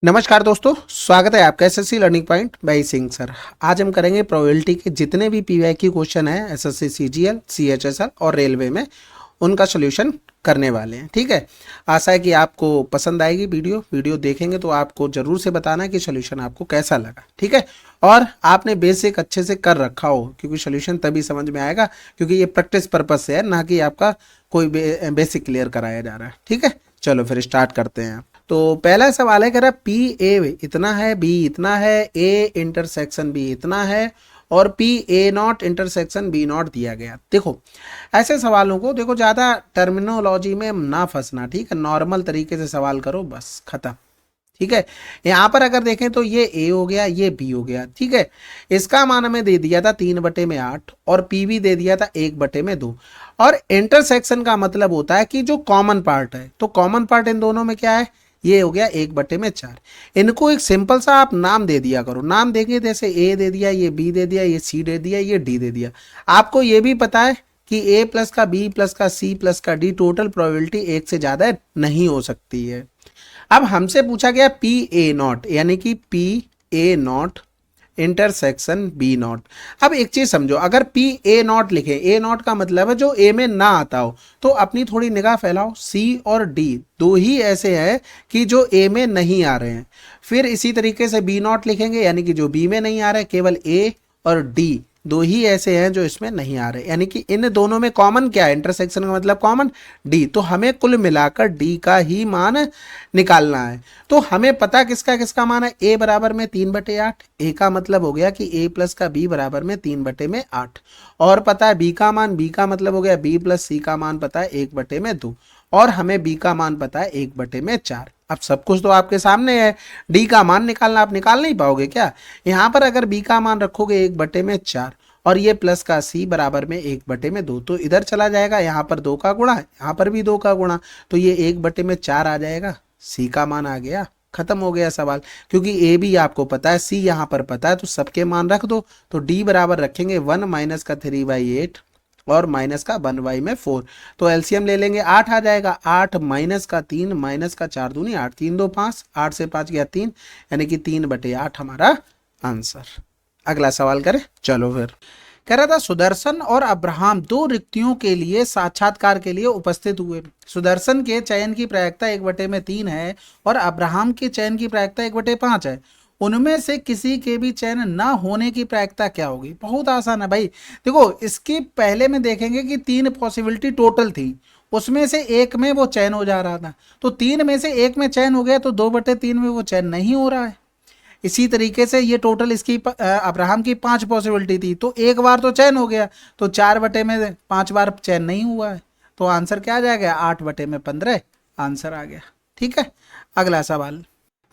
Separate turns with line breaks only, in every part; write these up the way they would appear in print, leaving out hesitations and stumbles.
नमस्कार दोस्तों, स्वागत है आपका SSC learning point by Singh sir. आज हम करेंगे प्रोबेबिलिटी के जितने भी पीवाईक्यू क्वेश्चन हैं एसएससी सीजीएल, सीएचएसएल और रेलवे में, उनका सोल्यूशन करने वाले हैं। ठीक है, आशा है कि आपको पसंद आएगी वीडियो देखेंगे तो आपको जरूर से बताना कि सोल्यूशन आपको कैसा लगा। ठीक है, और आपने बेसिक अच्छे से कर रखा हो, क्योंकि सोल्यूशन तभी समझ में आएगा क्योंकि ये प्रैक्टिस पर्पज से है, ना कि आपका कोई बेसिक क्लियर कराया जा रहा है। ठीक है, चलो फिर स्टार्ट करते हैं। तो पहला सवाल है, कह रहा पी ए इतना है, बी इतना है, ए इंटरसेक्शन बी इतना है और P A not intersection B not दिया गया। देखो ऐसे सवालों को देखो ज़्यादा टर्मिनोलॉजी में ना फंसना। ठीक है, नॉर्मल तरीके से सवाल करो, बस खत्म। ठीक है, यहाँ पर अगर देखें तो ये ए हो गया, ये बी हो गया। ठीक है, इसका मान हमें दे दिया था 3/8 और पी भी दे दिया था 1/2। और इंटरसेक्शन का मतलब होता है कि जो कॉमन पार्ट है, तो कॉमन पार्ट इन दोनों में क्या है, ये हो गया 1/4। इनको एक सिंपल सा आप नाम दे दिया करो। नाम देंगे जैसे ए दे दिया, ये बी दे दिया, ये सी दे दिया, ये डी दे दिया। आपको ये भी पता है कि ए प्लस का बी प्लस का सी प्लस का डी टोटल प्रोबेबिलिटी एक से ज्यादा नहीं हो सकती है। अब हमसे पूछा गया पी ए नॉट, यानी कि P A not intersection B not. अब एक चीज समझो, अगर पी ए नॉट लिखे, ए नॉट का मतलब है जो ए में ना आता हो, तो अपनी थोड़ी निगाह फैलाओ, सी और डी दो ही ऐसे हैं कि जो ए में नहीं आ रहे हैं। फिर इसी तरीके से बी नॉट लिखेंगे, यानी कि जो बी में नहीं आ रहे, केवल ए और डी दो ही ऐसे हैं जो इसमें नहीं आ रहे, यानी कि इन दोनों में कॉमन क्या है, इंटरसेक्शन का मतलब कॉमन डी। तो हमें कुल मिलाकर डी का ही मान निकालना है। तो हमें पता किसका किसका मान है, ए बराबर में 3/8, ए का मतलब हो गया कि ए प्लस का बी बराबर में 3/8। और पता है बी का मान, बी का मतलब हो गया बी प्लस सी का मान पता है 1/2। और हमें बी का मान पता है 1/4। अब सब कुछ तो आपके सामने है, डी का मान निकालना, आप निकाल नहीं पाओगे क्या। यहाँ पर अगर बी का मान रखोगे 1/4 और ये प्लस का सी बराबर में 1/2, तो इधर चला जाएगा, यहाँ पर 2 का गुणा, यहाँ पर भी 2 का गुणा, तो ये 1/4 आ जाएगा। सी का मान आ गया, खत्म हो गया सवाल। क्योंकि ए भी आपको पता है, सी यहाँ पर पता है, तो सबके मान रख दो। तो डी बराबर रखेंगे 1 माइनस का 3/8 और माइनस का 1/4। तो एलसीएम ले लेंगे, 8 आ जाएगा। 8 माइनस का 3 माइनस का 4 दूनी 8, 3 2 5, 8 से 5 गया 3, यानी कि 3/8 हमारा आंसर। अगला सवाल करें, चलो फिर। कह रहा था सुदर्शन और अब्राहम दो रिक्तियों के लिए साक्षात्कार के लिए उपस्थित हुए। सुदर्शन के चयन की प्रायिकता 1/3 है और अब्राहम के चयन की प्रायिकता 1/5 है। उनमें से किसी के भी चयन ना होने की प्रायिकता क्या होगी। बहुत आसान है भाई। देखो इसके पहले में देखेंगे कि 3 पॉसिबिलिटी टोटल थी, उसमें से एक में वो चयन हो जा रहा था, तो 3 में से एक में चयन हो गया, तो 2/3 में वो चयन नहीं हो रहा है। इसी तरीके से ये टोटल इसकी अब्राहम की 5 पॉसिबिलिटी थी, तो एक बार तो चयन हो गया, तो 4/5 बार चयन नहीं हुआ है। तो आंसर क्या आ जाएगा, 8/15 आंसर आ गया। ठीक है, अगला सवाल।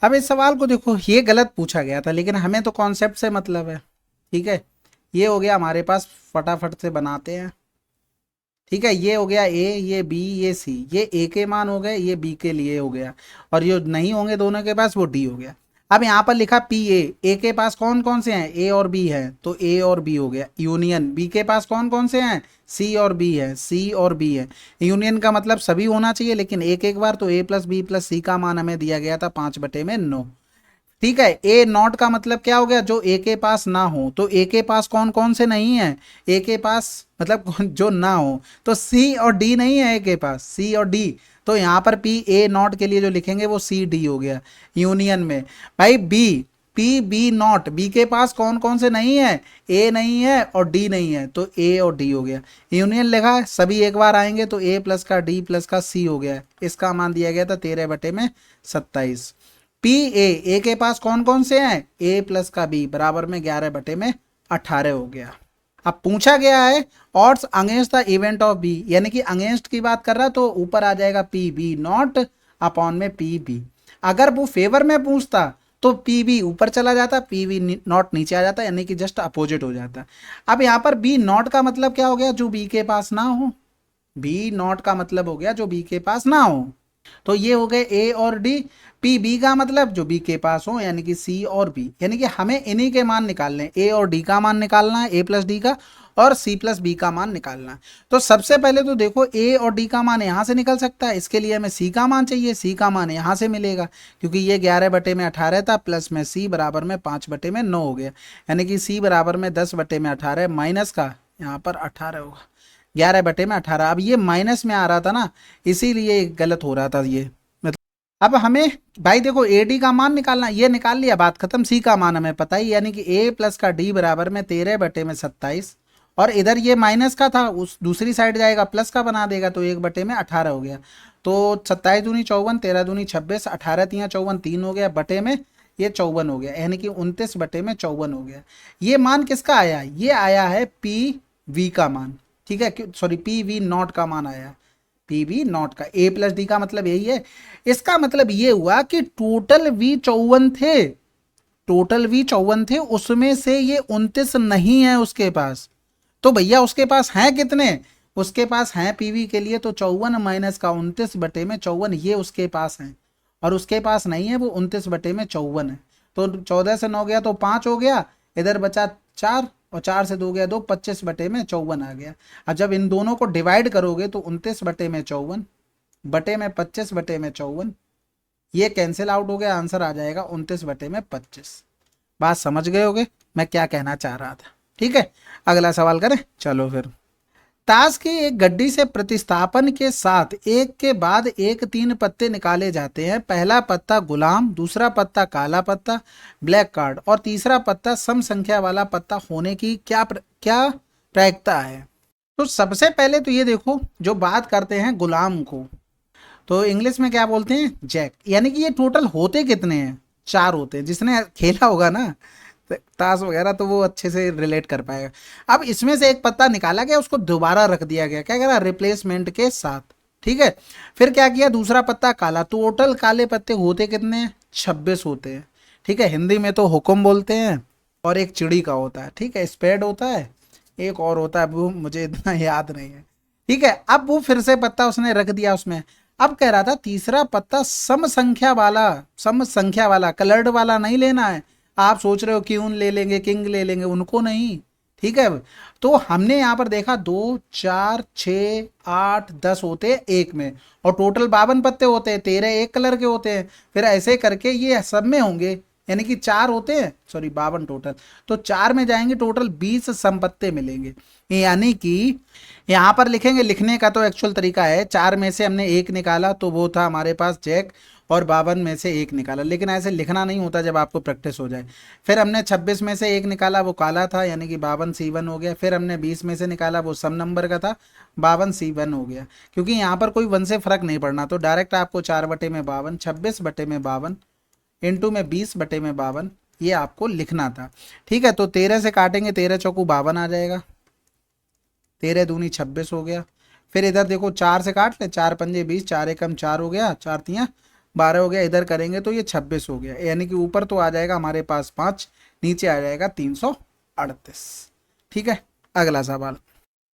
अब इस सवाल को देखो, ये गलत पूछा गया था, लेकिन हमें तो कॉन्सेप्ट से मतलब है। ठीक है, ये हो गया हमारे पास, फटाफट से बनाते हैं। ठीक है, ये हो गया ए, ये बी, ये सी, ये ए के मान हो गए, ये बी के लिए हो गया, और जो नहीं होंगे दोनों के पास वो डी हो गया। अब यहाँ पर लिखा पी ए के पास कौन कौन से हैं, ए और बी है, तो ए और बी हो गया। यूनियन बी के पास कौन कौन से हैं, सी और बी है, सी और बी है। यूनियन का मतलब सभी होना चाहिए, लेकिन एक एक बार, तो ए प्लस बी प्लस सी का मान हमें दिया गया था 5/9। ठीक है, ए नॉट का मतलब क्या हो गया, जो ए के पास ना हो। तो ए के पास कौन कौन से नहीं है, ए के पास मतलब जो ना हो, तो सी और डी नहीं है ए के पास, सी और डी। तो यहाँ पर पी ए नॉट के लिए जो लिखेंगे वो सी डी हो गया। यूनियन में भाई B, P B not, B के पास कौन कौन से नहीं है, ए नहीं है और डी नहीं है, तो ए और डी हो गया। यूनियन लिखा है, सभी एक बार आएंगे, तो ए प्लस का डी प्लस का सी हो गया। इसका मान दिया गया था 13/27। पी ए के पास कौन कौन से हैं, ए प्लस का बी बराबर में 11/18 हो गया। अब पूछा गया है odds against the event of B, यानी कि अगेंस्ट की बात कर रहा है, तो ऊपर आ जाएगा पी बी नॉट अपॉन में पी बी। अगर वो फेवर में पूछता तो पी बी ऊपर चला जाता, पी बी नॉट नीचे आ जाता, यानी कि जस्ट अपोजिट हो जाता। अब यहाँ पर बी नॉट का मतलब क्या हो गया, जो बी के पास ना हो। बी नॉट का मतलब हो गया जो बी के पास ना हो। तो ये हो गए ए और डी। पी बी का मतलब जो बी के पास हो, यानी कि सी और बी, यानी कि हमें इन्हीं के मान निकालने हैं। ए और डी का मान निकालना है, ए प्लस डी का, और सी प्लस बी का मान निकालना है। तो सबसे पहले तो देखो ए और डी का मान यहाँ से निकल सकता है, इसके लिए हमें सी का मान चाहिए। सी का मान यहाँ से मिलेगा, क्योंकि ये 11/18 था, प्लस में सी बराबर में 5/9 हो गया, यानी कि सी बराबर में 10/18 माइनस का यहाँ पर 18 होगा, 11/18। अब ये माइनस में आ रहा था ना, इसीलिए गलत हो रहा था ये। अब हमें भाई देखो ए डी का मान निकालना, ये निकाल लिया, बात खत्म। सी का मान हमें पता ही, यानी कि ए प्लस का डी बराबर में 13/27, और इधर ये माइनस का था, उस दूसरी साइड जाएगा प्लस का बना देगा, तो 1/18 हो गया। तो 27 दूनी 54, 13 दूनी 26, 18 तियाँ 54, 3 हो गया, बटे में ये 54 हो गया, यानी कि 29/54 हो गया। ये मान किसका आया? ये आया है पी वी का मान, ठीक है, सॉरी पी वी नॉट का मान आया, पी वी नॉट का। ए प्लस डी का मतलब यही है। इसका मतलब ये हुआ कि टोटल वी 54 थे, टोटल वी 54 थे, उसमें से ये 29 नहीं है उसके पास। तो भैया उसके पास हैं कितने? उसके पास हैं पीवी के लिए तो 54 माइनस का 29/54, ये उसके पास हैं, और उसके पास नहीं है, वो 29/54 है। तो 14 से 9 गया तो 5 हो गया, इधर बचा 4, और 4 से 2 गया 2, 25/54 आ गया। अब जब इन दोनों को डिवाइड करोगे तो 29/54 बटे में 25/54, ये कैंसिल आउट हो गया, आंसर आ जाएगा 29/25। बात समझ गए होगे मैं क्या कहना चाह रहा था? ठीक है, अगला सवाल करें, चलो फिर। ताश की एक गड्डी से प्रतिस्थापन के साथ एक के बाद एक 3 पत्ते निकाले जाते हैं। पहला पत्ता गुलाम, दूसरा पत्ता काला पत्ता, ब्लैक कार्ड, और तीसरा पत्ता सम संख्या वाला पत्ता होने की क्या प्रायिकता है? तो सबसे पहले तो ये देखो, जो बात करते हैं गुलाम को, तो इंग्लिश में क्या बोलते हैं? जैक। यानी कि ये टोटल होते कितने हैं? 4 होते हैं। जिसने खेला होगा ना ताश वगैरह तो वो अच्छे से रिलेट कर पाएगा। अब इसमें से एक पत्ता निकाला गया, उसको दोबारा रख दिया गया, क्या करा? रिप्लेसमेंट के साथ, ठीक है। फिर क्या किया? दूसरा पत्ता काला, टोटल काले पत्ते होते कितने हैं? 26 होते हैं, ठीक है। हिंदी में तो हुक्म बोलते हैं, और एक चिड़ी का होता है, ठीक है, स्पेड होता है, एक और होता है, वो मुझे इतना याद नहीं है, ठीक है। अब वो फिर से पत्ता उसने रख दिया उसमें। अब कह रहा था तीसरा पत्ता सम संख्या वाला, कलर्ड वाला नहीं लेना है। आप सोच रहे हो क्यून ले लेंगे, किंग ले लेंगे, उनको नहीं, ठीक है। तो हमने यहाँ पर देखा 2, 4, 6, 8, 10 होते हैं एक में, और टोटल 52 पत्ते होते हैं, 13 एक कलर के होते हैं। फिर ऐसे करके ये सब में होंगे, यानी कि 4 होते हैं, सॉरी 52 टोटल, तो 4 में जाएंगे, टोटल 20 संपत्ति मिलेंगे। यानी कि यहाँ पर लिखेंगे, लिखने का तो एक्चुअल तरीका है, 4 में से हमने एक निकाला तो वो था हमारे पास जैक, और 52 में से एक निकाला, लेकिन ऐसे लिखना नहीं होता जब आपको प्रैक्टिस हो जाए। फिर हमने 26 में से एक निकाला, वो काला था, यानी कि 52 C1 हो गया। फिर हमने 20 में से निकाला, वो सम नंबर का था, 52 C1 हो गया। क्योंकि यहाँ पर कोई 1 से फर्क नहीं पड़ना, तो डायरेक्ट आपको 4/52, 26/52 इंटू में 20/52 ये आपको लिखना था, ठीक है। तो 13 से काटेंगे, 13 चौकू 52 आ जाएगा, 13 दूनी 26 हो गया। फिर इधर देखो 4 से काट ले, 4 पंजे 20, 4 एकम 4 हो गया, 4 तियाँ 12 हो गया, इधर करेंगे तो ये 26 हो गया। यानी कि ऊपर तो आ जाएगा हमारे पास 5, नीचे आ जाएगा 338, ठीक है। अगला सवाल।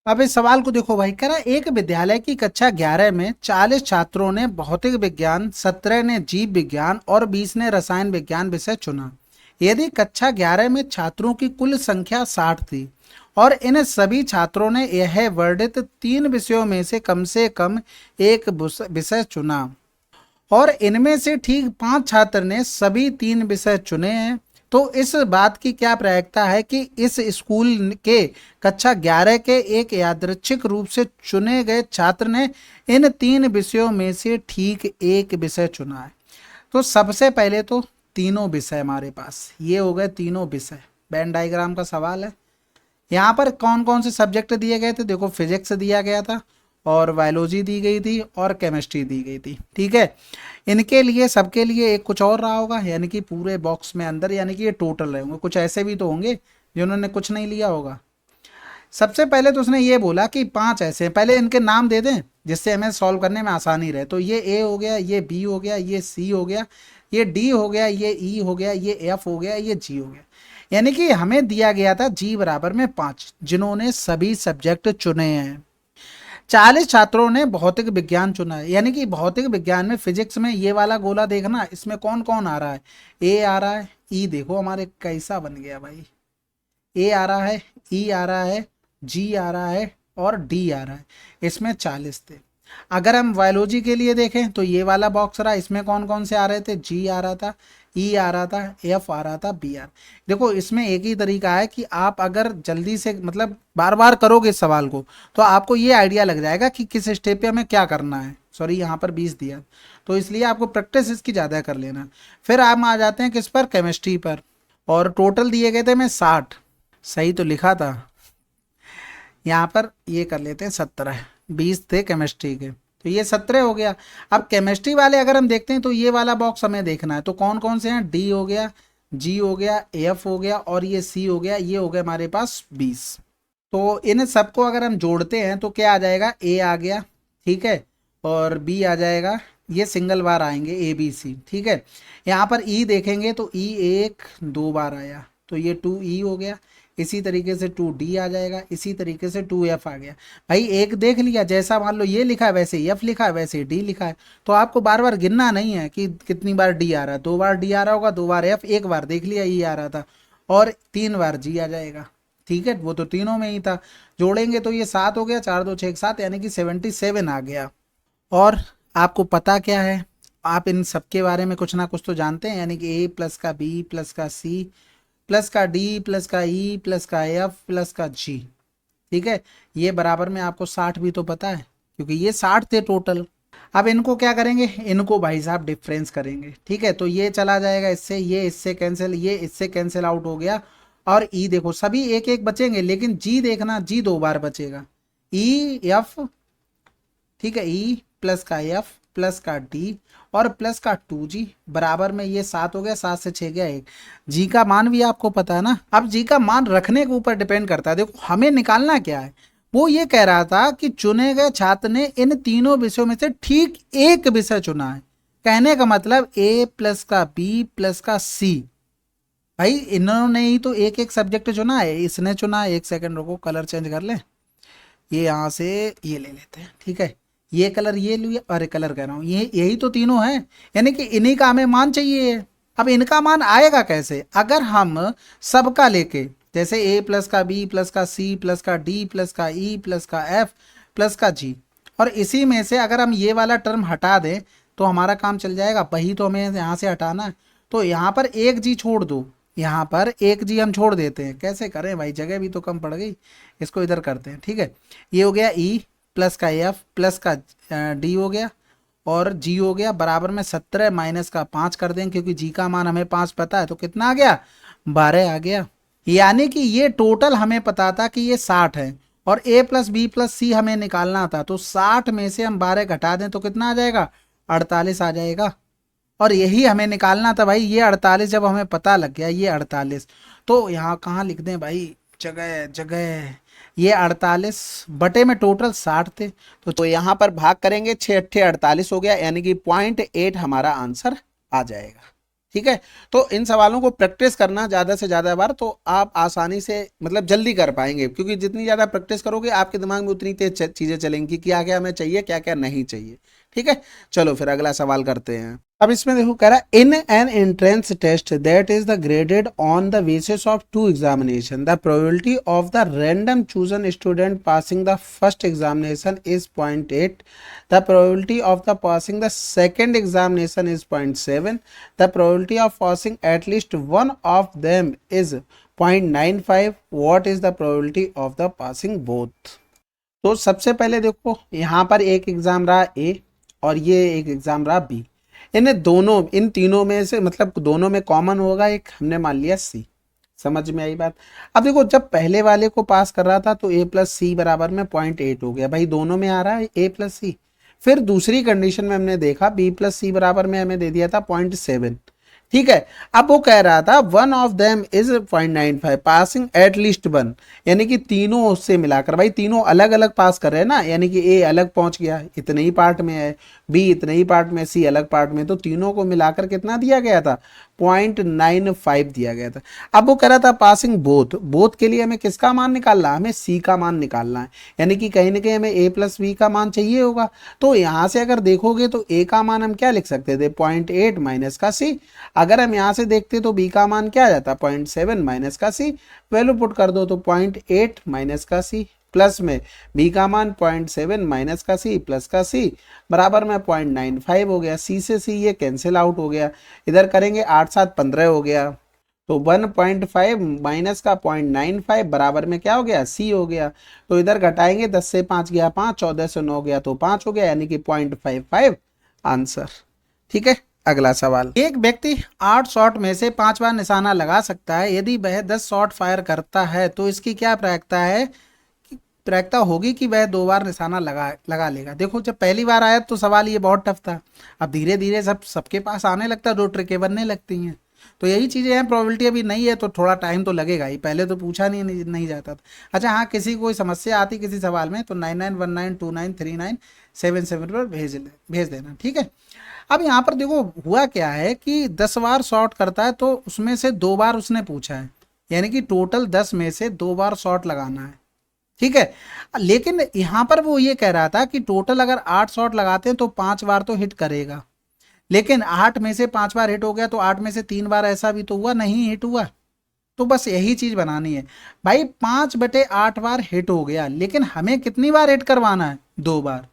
अब इस सवाल को देखो भाई, कह रहा एक विद्यालय की कक्षा 11 में 40 छात्रों ने भौतिक विज्ञान, 17 ने जीव विज्ञान और 20 ने रसायन विज्ञान विषय चुना। यदि कक्षा 11 में छात्रों की कुल संख्या 60 थी, और इन सभी छात्रों ने यह वर्णित 3 विषयों में से कम एक विषय चुना, और इनमें से ठीक 5 छात्र ने सभी 3 विषय चुने हैं, तो इस बात की क्या प्रायिकता है कि इस स्कूल के कक्षा 11 के एक यादृच्छिक रूप से चुने गए छात्र ने इन 3 विषयों में से ठीक एक विषय चुना है? तो सबसे पहले तो तीनों विषय हमारे पास ये हो गए, तीनों विषय। वेन डायग्राम का सवाल है। यहाँ पर कौन कौन से सब्जेक्ट दिए गए थे? देखो फिजिक्स दिया गया था, और बायोलॉजी दी गई थी, और केमिस्ट्री दी गई थी, ठीक है। इनके लिए सबके लिए एक कुछ और रहा होगा, यानी कि पूरे बॉक्स में अंदर, यानी कि ये टोटल रहे होंगे। कुछ ऐसे भी तो होंगे जिन्होंने कुछ नहीं लिया होगा। सबसे पहले तो उसने ये बोला कि 5 ऐसे हैं, पहले इनके नाम दे दें जिससे हमें सॉल्व करने में आसानी रहे। तो ये ए हो गया, ये बी हो गया, ये सी हो गया, ये डी हो गया, ये ई हो गया, ये एफ हो गया, ये जी हो गया। यानी कि हमें दिया गया था जी बराबर में 5, जिन्होंने सभी सब्जेक्ट चुने हैं।
40 छात्रों ने भौतिक विज्ञान चुना है, यानी कि भौतिक विज्ञान में फिजिक्स में ये वाला गोला देखना, इसमें कौन कौन आ रहा है, ए आ रहा है, ई देखो हमारे कैसा बन गया भाई, ए आ रहा है, ई आ रहा है, जी आ रहा है और डी आ रहा है, इसमें 40 थे। अगर हम बायोलॉजी के लिए देखें तो ये वाला बॉक्स रहा, इसमें कौन कौन से आ रहे थे, जी आ रहा था, ई आ रहा था, एफ आ रहा था, बी आ। देखो इसमें एक ही तरीका है कि आप अगर जल्दी से मतलब बार बार करोगे इस सवाल को तो आपको ये आइडिया लग जाएगा कि किस स्टेप पे हमें क्या करना है। सॉरी यहाँ पर 20 दिया, तो इसलिए आपको प्रैक्टिस इसकी ज़्यादा कर लेना। फिर हम आ जाते हैं किस पर, केमिस्ट्री पर, और टोटल दिए गए थे मैं 60, सही तो लिखा था, यहाँ पर ये कर लेते हैं 17, 20 थे केमिस्ट्री के, तो ये 17 हो गया। अब केमिस्ट्री वाले अगर हम देखते हैं तो ये वाला बॉक्स हमें देखना है, तो कौन कौन से हैं, डी हो गया, जी हो गया, एफ हो गया और ये सी हो गया, ये हो गया हमारे पास 20। तो इन सबको अगर हम जोड़ते हैं तो क्या आ जाएगा, ए आ गया, ठीक है, और बी आ जाएगा, ये सिंगल बार आएंगे ए बी सी, ठीक है। यहाँ पर ई देखेंगे तो ई एक दो बार आया, तो ये 2 ई हो गया, इसी तरीके से 2 डी आ जाएगा, इसी तरीके से 2 एफ आ गया। भाई एक देख लिया, जैसा मान लो ये लिखा है वैसे एफ लिखा है वैसे डी लिखा है, तो आपको बार बार गिनना नहीं है कि कितनी बार डी आ रहा है, 2 बार डी आ रहा होगा, 2 बार एफ, एक बार देख लिया ई आ रहा था, और 3 बार जी आ जाएगा, ठीक है, वो तो तीनों में ही था। जोड़ेंगे तो ये 7 हो गया, 4 2 6 7, यानी कि 77 आ गया। और आपको पता क्या है, आप इन सब के बारे में कुछ ना कुछ तो जानते हैं, यानी कि ए प्लस का बी प्लस का सी प्लस का डी प्लस का ई प्लस का एफ प्लस का जी, ठीक है, ये बराबर में आपको 60 भी तो पता है, क्योंकि ये 60 थे टोटल। अब इनको क्या करेंगे, इनको भाई साहब डिफरेंस करेंगे, ठीक है, तो ये चला जाएगा इससे, ये इससे कैंसिल, ये इससे कैंसिल आउट हो गया, और ई देखो सभी एक एक बचेंगे, लेकिन जी देखना, जी 2 बार बचेगा, ई एफ, ठीक है, ई प्लस का एफ प्लस का डी और प्लस का 2g बराबर में ये 7 हो गया, 7 से 6 गया 1। जी का मान भी आपको पता है ना, अब जी का मान रखने के ऊपर डिपेंड करता है। देखो हमें निकालना क्या है, वो ये कह रहा था कि चुने गए छात्र ने इन तीनों विषयों में से ठीक एक विषय चुना है, कहने का मतलब ए प्लस का बी प्लस का सी। भाई इन्होंने ही तो एक एक सब्जेक्ट चुना है, इसने चुना है, एक सेकंड रुको कलर चेंज कर ले, ये यहाँ से ये ले लेते हैं, ठीक है, ये कलर ये लिया, अरे कलर कह रहा हूँ, ये यही तो तीनों हैं, यानी कि इन्हीं का हमें मान चाहिए। अब इनका मान आएगा कैसे, अगर हम सबका लेके, जैसे ए प्लस का बी प्लस का सी प्लस का डी प्लस का ई प्लस का एफ प्लस का जी, और इसी में से अगर हम ये वाला टर्म हटा दें तो हमारा काम चल जाएगा, वही तो हमें यहाँ से हटाना है। तो यहाँ पर एक जी छोड़ दो, यहाँ पर एक जी हम छोड़ देते हैं, कैसे करें भाई, जगह भी तो कम पड़ गई, इसको इधर करते हैं, ठीक है, ये हो गया ई प्लस का एफ प्लस का डी हो गया और जी हो गया, बराबर में 17 माइनस का 5 कर दें, क्योंकि जी का मान हमें 5 पता है, तो कितना आ गया, 12 आ गया। यानी कि ये टोटल हमें पता था कि ये 60 है, और ए प्लस बी प्लस सी हमें निकालना था, तो 60 में से हम 12 घटा दें तो कितना आ जाएगा, 48 आ जाएगा। और यही हमें निकालना था भाई, ये 48 जब हमें पता लग गया, ये 48, तो यहाँ कहाँ लिख दें भाई, जगह जगह, ये 48 बटे में टोटल 60 थे, तो यहाँ पर भाग करेंगे, 6 अट्ठे 48 हो गया, यानी कि 0.8 हमारा आंसर आ जाएगा, ठीक है। तो इन सवालों को प्रैक्टिस करना ज़्यादा से ज़्यादा बार, तो आप आसानी से मतलब जल्दी कर पाएंगे, क्योंकि जितनी ज़्यादा प्रैक्टिस करोगे आपके दिमाग में उतनी तेज चीज़ें चलेंगी, क्या क्या हमें चाहिए क्या क्या नहीं चाहिए, ठीक है। चलो फिर अगला सवाल करते हैं। अब इसमें देखो कह रहा है, in an entrance test that is the graded on the basis of 2 examination the probability of the random chosen student passing the first examination is 0.8, the probability of the passing the second examination is 0.7, the probability of passing at least one of them is 0.95, what is the probability of the passing both. तो सबसे पहले देखो यहाँ पर एक exam रहा ए और ये एक एग्जाम रहा बी, इन्हें दोनों, इन तीनों में से मतलब दोनों में कॉमन होगा एक, हमने मान लिया सी। समझ में आई बात। अब देखो जब पहले वाले को पास कर रहा था तो ए प्लस सी बराबर में 0.8 हो गया, भाई दोनों में आ रहा है ए प्लस सी। फिर दूसरी कंडीशन में हमने देखा बी प्लस सी बराबर में हमें दे दिया था 0.7, ठीक है। अब वो कह रहा था one of them is 0.95 passing at least one, यानी कि तीनों उससे मिलाकर, भाई तीनों अलग अलग पास कर रहे हैं ना, यानी कि ए अलग पहुंच गया इतने ही पार्ट में है, बी इतने ही पार्ट में, सी अलग पार्ट में, तो तीनों को मिलाकर कितना दिया गया था
0.95 दिया गया था। अब वो कह रहा था पासिंग बोथ, बोथ के लिए हमें किसका मान निकालना है, हमें सी का मान निकालना है, यानी कि कहीं ना कहीं हमें ए प्लस बी का मान चाहिए होगा। तो यहाँ से अगर देखोगे तो ए का मान हम क्या लिख सकते थे, 0.8 माइनस का सी। अगर हम यहाँ से देखते तो बी का मान क्या आ जाता, 0.7 माइनस का सी। वैल्यू पुट कर दो तो 0.8 माइनस का सी प्लस में बी का मान 0.7 माइनस का सी प्लस का सी बराबर में 0.95 हो गया। सी से सी ये कैंसिल आउट हो गया, इधर करेंगे 8 7 15 हो गया, तो 1.5 माइनस का 0.95 बराबर में क्या हो गया, सी हो गया। तो इधर घटाएंगे, 10 से 5 गया 5, 14 से 9 गया तो 5 हो गया, यानी कि 0.55 आंसर। ठीक है, अगला सवाल।
एक व्यक्ति 8 शॉट में से 5 बार निशाना लगा सकता है। यदि वह 10 शॉट फायर करता है तो इसकी क्या प्रायिकता है, प्रायिकता होगी कि वह 2 बार निशाना लगा लेगा। देखो, जब पहली बार आया तो सवाल ये बहुत टफ था, अब धीरे धीरे सबके पास आने लगता है, 2 ट्रिकें बनने लगती हैं। तो यही चीज़ें हैं, प्रोबेबिलिटी अभी नहीं है तो थोड़ा टाइम तो लगेगा ही, पहले तो पूछा नहीं जाता था। अच्छा हाँ, किसी कोई समस्या आती किसी सवाल में तो 9919293977 पर भेज देना, ठीक है। अब यहाँ पर देखो हुआ क्या है कि 10 बार शॉट करता है तो उसमें से 2 बार उसने पूछा है, यानी कि टोटल 10 में से 2 बार शॉट लगाना है, ठीक है। लेकिन यहाँ पर वो ये कह रहा था कि टोटल अगर 8 शॉट लगाते हैं तो 5 बार तो हिट करेगा, लेकिन 8 में से 5 बार हिट हो गया तो 8 में से 3 बार ऐसा भी तो हुआ नहीं हिट हुआ। तो बस यही चीज बनानी है भाई, 5/8 बार हिट हो गया, लेकिन हमें कितनी बार हिट करवाना है, 2 बार।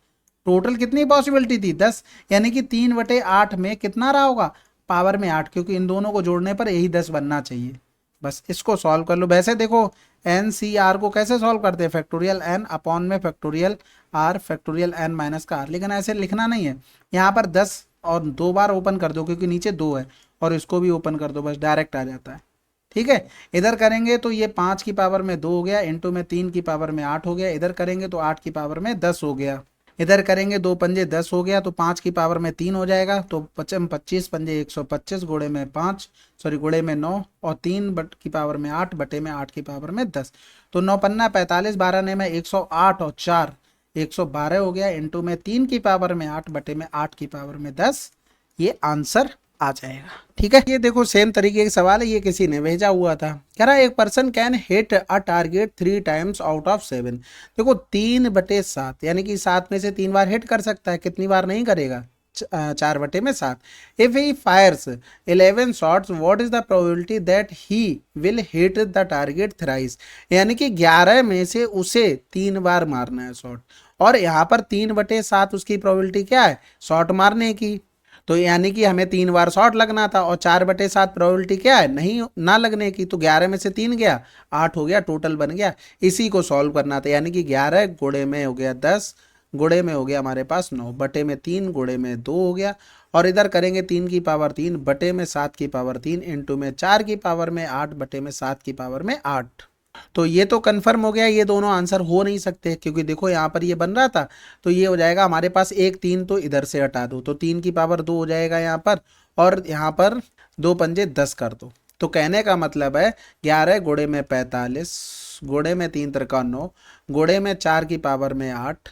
टोटल कितनी पॉसिबिलिटी थी, 10, यानी कि 3/8 में कितना रहा होगा, पावर में 8, क्योंकि इन दोनों को जोड़ने पर यही 10 बनना चाहिए। बस इसको सॉल्व कर लो। वैसे देखो NCR को कैसे सॉल्व करते हैं, फैक्टोरियल n अपॉन में factorial r factorial n minus का r, लेकिन ऐसे लिखना नहीं है। यहाँ पर 10 और 2 बार ओपन कर दो क्योंकि नीचे 2 है, और इसको भी ओपन कर दो, बस डायरेक्ट आ जाता है, ठीक है। इधर करेंगे तो ये 5 की पावर में 2 हो गया, इंटू में 3 की पावर में 8 हो गया, इधर करेंगे तो 8 की पावर में 10 हो गया, इधर करेंगे 2 पंजे 10 हो गया, तो 5 की पावर में 3 हो जाएगा, तो 25 पंजे 125, गुणे में 5, सॉरी गुणे में 9, और 3 की पावर में 8 बटे में 8 की पावर में 10, तो 9 पन्ना 45, 12 ने में 108 और 4 112 हो गया, इंटू में 3 की पावर में 8 बटे में 8 की पावर में 10, ये आंसर आ जाएगा, ठीक है। ये देखो सेम तरीके का सवाल है, ये किसी ने भेजा हुआ था, कह रहा है एक person can hit a target 3 times out of 7। देखो 3/7 यानी कि 7 में से 3 बार हिट कर सकता है, कितनी बार नहीं करेगा, 4/7। If he fires 11 shots what is the probability that he will hit the target thrice, यानी कि 11 में से उसे 3 बार मारना है शॉट, और यहाँ पर 3/7 उसकी प्रोबेबिलिटी क्या है, शॉट मारने की, तो यानी कि हमें 3 बार शॉट लगना था, और 4/7 प्रोबेबिलिटी क्या है, नहीं ना लगने की, तो 11 में से 3 गया 8 हो गया, टोटल बन गया। इसी को सॉल्व करना था, यानी कि 11 गुणे में हो गया 10, गुणे में हो गया हमारे पास 9, बटे में 3, गुणे में 2 हो गया, और इधर करेंगे 3 की पावर 3 बटे में 7 की पावर 3, इंटू में 4 की पावर में 8 बटे में 7 की पावर में 8। तो ये तो कंफर्म हो गया, ये दोनों आंसर हो नहीं सकते, क्योंकि देखो यहाँ पर ये बन रहा था, तो ये हो जाएगा हमारे पास 1 3, तो इधर से हटा दो, तो 3 की पावर 2 हो जाएगा यहाँ पर, और यहाँ पर 2 पंजे 10 कर दो। तो कहने का मतलब है 11 गुणे में 45, गुणे में 3 त्रिका 9, गुणे में 4 की पावर में 8,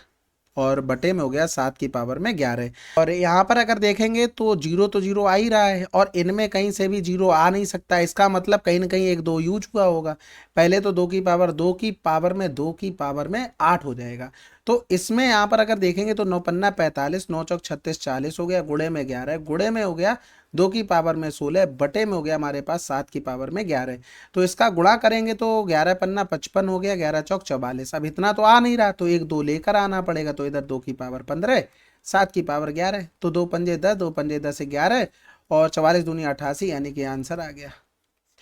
और बटे में हो गया 7 की पावर में 11। और यहाँ पर अगर देखेंगे तो 0 तो 0 आ ही रहा है, और इनमें कहीं से भी 0 आ नहीं सकता, इसका मतलब कहीं ना कहीं 1 2 यूज हुआ होगा। पहले तो 2 की पावर 2 की पावर में 2 की पावर में 8 हो जाएगा। तो इसमें यहाँ पर अगर देखेंगे तो 9 पन्ना 45, 9 चौक 36 40 हो गया, गुणे में 11, गुणे में हो गया 2 की पावर में 16, बटे में हो गया हमारे पास 7 की पावर में 11। तो इसका गुणा करेंगे तो 11 पन्ना 55 हो गया, 11 चौक 44। अब इतना तो आ नहीं रहा, तो 1 2 लेकर आना पड़ेगा, तो इधर 2 की पावर 15, 7 की पावर 11, तो 2 पंजे 10, 2 पंजे 10 11, और 44 दूनी 88, यानी कि आंसर आ गया,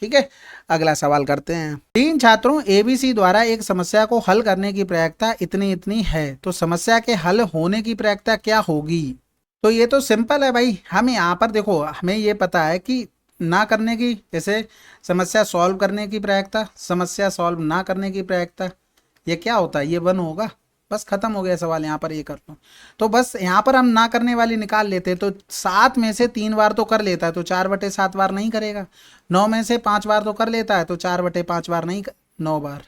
ठीक है। अगला सवाल करते हैं। 3 छात्रों ABC द्वारा एक समस्या को हल करने की प्रायिकता इतनी इतनी है, तो समस्या के हल होने की प्रायिकता क्या होगी। तो ये तो सिंपल है भाई, हम यहाँ पर देखो हमें ये पता है कि ना करने की, जैसे समस्या सॉल्व करने की प्रायिकता, समस्या सॉल्व ना करने की प्रायिकता, ये क्या होता है, ये 1 होगा, बस खत्म हो गया सवाल। यहाँ पर ये कर लो, तो बस यहाँ पर हम ना करने वाली निकाल लेते, तो 7 में से 3 बार तो कर लेता है, तो 4/7 बार नहीं करेगा। 9 में से 5 बार तो कर लेता है, तो 4/5 बार नहीं, 9 बार,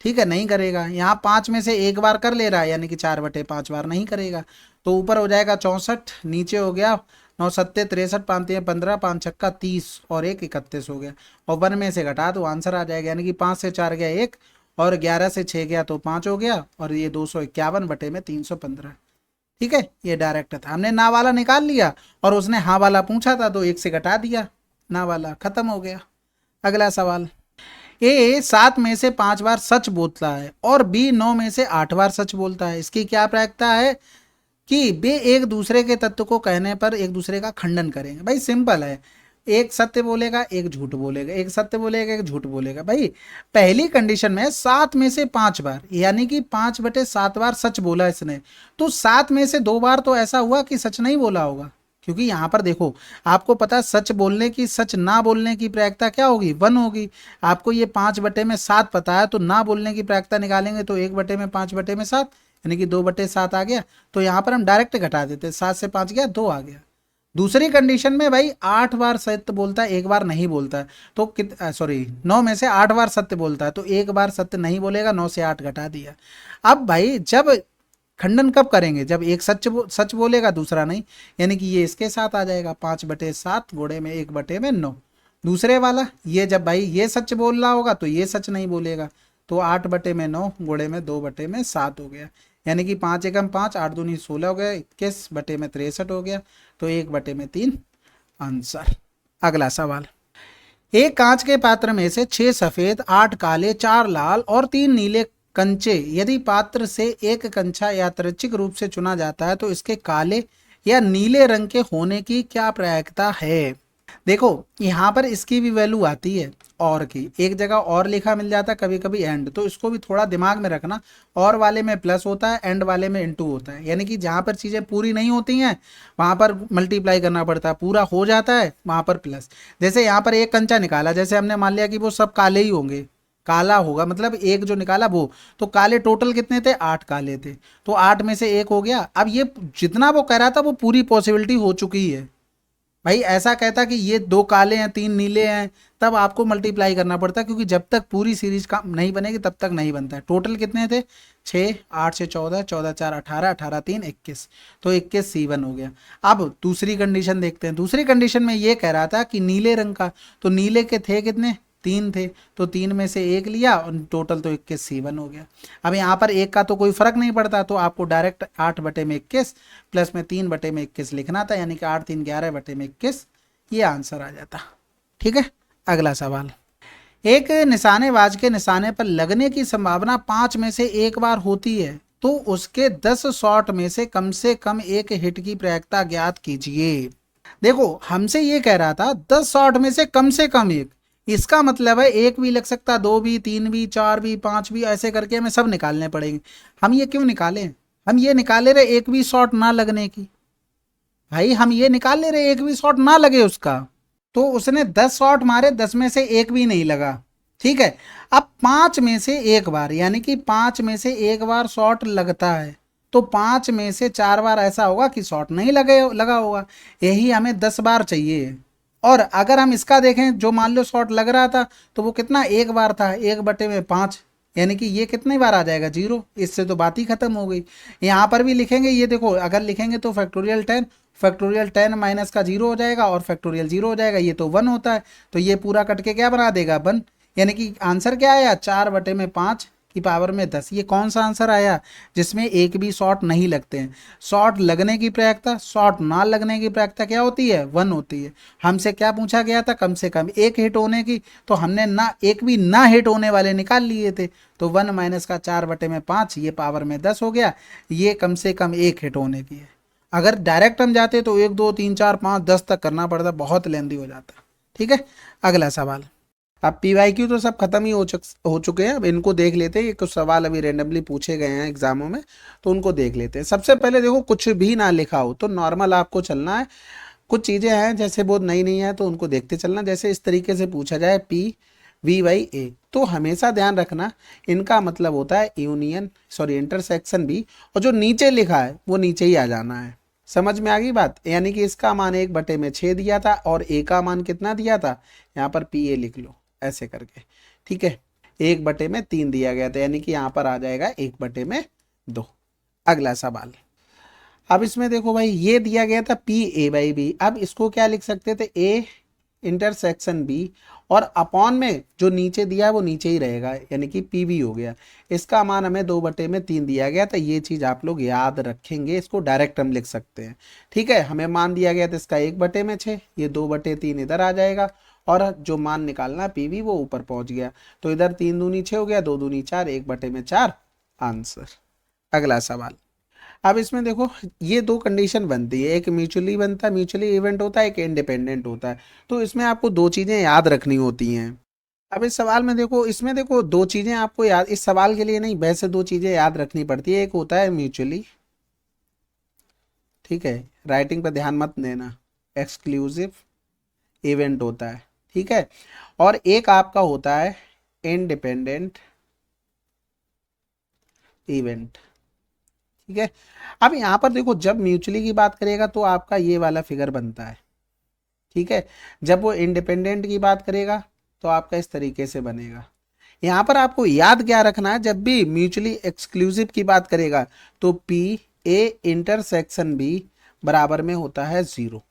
ठीक है, नहीं करेगा। यहाँ 5 में से 1 बार कर ले रहा है, यानी कि 4/5 बार नहीं करेगा। तो ऊपर हो जाएगा 64, नीचे हो गया 9 सत्ते 63, 5 तिया 15, 5 छक्का 30 और 1 31 हो गया। और 1 में से घटा तो आंसर आ जाएगा, यानी कि 5 से 4 गया 1 और 11 से 6 गया तो 5 हो गया, और ये 251 बटे में 315। ठीक है, ये डायरेक्ट था, हमने ना वाला निकाल लिया और उसने हाँ वाला पूछा था तो 1 से घटा दिया ना वाला, खत्म हो गया। अगला सवाल, ए 7 में से 5 बार सच बोलता है और बी 9 में से 8 बार सच बोलता है, इसकी क्या प्रायिकता है कि वे एक दूसरे के तत्व को कहने पर एक दूसरे का खंडन करेंगे। भाई सिंपल है, एक सत्य बोलेगा एक झूठ बोलेगा, एक सत्य बोलेगा एक झूठ बोलेगा। भाई पहली कंडीशन में 7 में से 5 बार, यानी कि 5/7 बार सच बोला इसने, तो 7 में से 2 बार तो ऐसा हुआ कि सच नहीं बोला होगा, क्योंकि यहाँ पर देखो आपको पता है सच बोलने की सच ना बोलने की प्रायिकता क्या होगी, 1 होगी। आपको ये 5/7 पता है, तो ना बोलने की प्रायिकता निकालेंगे तो 1/5/7 यानी कि 2/7 आ गया। तो यहाँ पर हम डायरेक्ट घटा देते, 7 से 5 गया 2 आ गया। दूसरी कंडीशन में भाई 8 बार सत्य बोलता है, 1 बार नहीं बोलता है, तो 9 में से 8 बार सत्य बोलता है तो 1 बार सत्य नहीं बोलेगा, 9 से 8 घटा दिया। अब भाई जब खंडन कब करेंगे, जब एक सच बोलेगा दूसरा नहीं, यानी कि ये इसके साथ आ जाएगा 5/7 गुणे में 1/9। दूसरे वाला ये जब भाई ये सच बोल रहा होगा तो ये सच नहीं बोलेगा, तो 8/9 गुणे में 2/7 हो गया, यानी कि 5 एकम 5, 8 दूनी 16 हो गया, 21/63 हो गया, तो 1/3 आंसर। अगला सवाल, एक कांच के पात्र में से 6 सफेद 8 काले 4 लाल और 3 नीले कंचे, यदि पात्र से एक कंचा यादृच्छिक रूप से चुना जाता है तो इसके काले या नीले रंग के होने की क्या प्रायिकता है। देखो यहाँ पर इसकी भी वैल्यू आती है और की, एक जगह और लिखा मिल जाता है कभी कभी एंड, तो इसको भी थोड़ा दिमाग में रखना, और वाले में प्लस होता है एंड वाले में इनटू होता है, यानी कि जहाँ पर चीज़ें पूरी नहीं होती हैं वहाँ पर मल्टीप्लाई करना पड़ता है, पूरा हो जाता है वहाँ पर प्लस। जैसे यहाँ पर एक कंचा निकाला, जैसे हमने मान लिया कि वो सब काले ही होंगे, काला होगा मतलब एक जो निकाला वो, तो काले टोटल कितने थे 8 काले थे, तो 8 में से 1 हो गया। अब ये जितना वो कह रहा था वो पूरी पॉसिबिलिटी हो चुकी है। भाई ऐसा कहता कि ये 2 काले हैं 3 नीले हैं, तब आपको मल्टीप्लाई करना पड़ता है, क्योंकि जब तक पूरी सीरीज का नहीं बनेगी तब तक नहीं बनता है। टोटल कितने थे 6, 8 से 14, 14 4 18, 18 3 21, तो 21 C1 हो गया। अब दूसरी कंडीशन देखते हैं, दूसरी कंडीशन में ये कह रहा था कि नीले रंग का, तो नीले के थे कितने 3 थे, तो 3 में से 1 लिया और टोटल तो 21 C1 हो गया। अब यहाँ पर 1 का तो कोई फर्क नहीं पड़ता, तो आपको डायरेक्ट 8/21 प्लस में 3/21 लिखना था, यानी कि 8 3 11/21, ये आंसर आ जाता। ठीक है, अगला सवाल, एक निशानेबाज के निशाने पर लगने की संभावना 5 में से 1 बार होती है, तो उसके 10 शॉट में से कम एक हिट की प्रायिकता ज्ञात कीजिए। देखो हमसे ये कह रहा था 10 शॉट में से कम एक, इसका मतलब है 1 भी लग सकता, 2 भी, 3 भी, 4 भी, 5 भी, ऐसे करके हमें सब निकालने पड़ेंगे। हम ये क्यों निकालें, हम ये निकाले रहे 1 भी शॉट ना लगने की, भाई हम ये निकाल ले रहे 1 भी शॉट ना लगे उसका, तो उसने 10 शॉट मारे, 10 में से 1 भी नहीं लगा। ठीक है, अब 5 में से 1 बार, यानी कि 5 में से 1 बार शॉट लगता है, तो 5 में से 4 बार ऐसा होगा कि शॉट नहीं लगा होगा, यही हमें 10 बार चाहिए। और अगर हम इसका देखें, जो मान लो शॉट लग रहा था तो वो कितना 1 बार था, 1/5, यानी कि ये कितनी बार आ जाएगा 0, इससे तो बात ही खत्म हो गई। यहाँ पर भी लिखेंगे, ये देखो अगर लिखेंगे तो फैक्टोरियल 10 माइनस का 0 हो जाएगा और फैक्टोरियल 0 हो जाएगा, ये तो 1 होता है, तो ये पूरा कट के क्या बना देगा 1, यानी कि आंसर क्या आया 4/5 की पावर में 10। ये कौन सा आंसर आया जिसमें एक भी शॉट नहीं लगते हैं। शॉट लगने की प्रायिकता, शॉट ना लगने की प्रायिकता क्या होती है 1 होती है। हमसे क्या पूछा गया था, कम से कम एक हिट होने की, तो हमने ना एक भी ना हिट होने वाले निकाल लिए थे, तो 1 माइनस का 4/5, ये पावर में 10 हो गया, ये कम से कम एक हिट होने की है। अगर डायरेक्ट हम जाते तो 1 2 3 4 5 10 तक करना पड़ता, बहुत लेंदी हो जाता। ठीक है, अगला सवाल, अब PYQ तो सब खत्म ही हो चुके हैं, अब इनको देख लेते हैं। ये कुछ सवाल अभी रेंडमली पूछे गए हैं एग्जामों में, तो उनको देख लेते हैं। सबसे पहले देखो कुछ भी ना लिखा हो तो नॉर्मल आपको चलना है, कुछ चीज़ें हैं जैसे बहुत नई नहीं है तो उनको देखते चलना। जैसे इस तरीके से पूछा जाए PVYA, तो हमेशा ध्यान रखना इनका मतलब होता है इंटरसेक्शन भी, और जो नीचे लिखा है वो नीचे ही आ जाना है। समझ में आ गई बात, यानी कि इसका मान 1/6 दिया था और A का मान कितना दिया था, यहाँ पर PA लिख लो ऐसे करके। ठीक है, 1/3 दिया गया था, यानी कि यहाँ पर आ जाएगा 1/2। अगला सवाल, अब इसमें देखो भाई ये दिया गया था पी ए बाई बी, अब इसको क्या लिख सकते थे, ए इंटरसेक्शन बी, और अपॉन में जो नीचे दिया है वो नीचे ही रहेगा, यानी कि पी बी हो गया। इसका मान हमें 2/3 दिया गया था, ये चीज़ आप लोग याद रखेंगे, इसको डायरेक्ट हम लिख सकते हैं। ठीक है, हमें मान दिया गया था इसका 1/6, ये 2/3 इधर आ जाएगा, और जो मान निकालना पी बी वो ऊपर पहुंच गया। तो इधर 3 दूनी 6 हो गया, 2 दूनी 4, 1/4 आंसर। अगला सवाल। अब इसमें देखो ये दो कंडीशन बनती है, एक म्यूचुअली बनता है, म्यूचुअली इवेंट होता है, एक इंडिपेंडेंट होता है। तो इसमें आपको दो चीज़ें याद रखनी होती हैं। अब इस सवाल में देखो, इसमें देखो दो चीज़ें आपको याद, इस सवाल के लिए नहीं, वैसे दो चीज़ें याद रखनी पड़ती है। एक होता है म्यूचुअली, ठीक है, राइटिंग पर ध्यान मत देना, एक्सक्लूसिव इवेंट होता है, ठीक है, और एक आपका होता है इंडिपेंडेंट इवेंट, ठीक है। अब यहाँ पर देखो जब म्यूचुअली की बात करेगा तो आपका ये वाला फिगर बनता है, ठीक है, जब वो इंडिपेंडेंट की बात करेगा तो आपका इस तरीके से बनेगा। यहाँ पर आपको याद क्या रखना है, जब भी म्यूचुअली एक्सक्लूसिव की बात करेगा तो पी ए इंटरसेक्शन बी बराबर में होता है 0,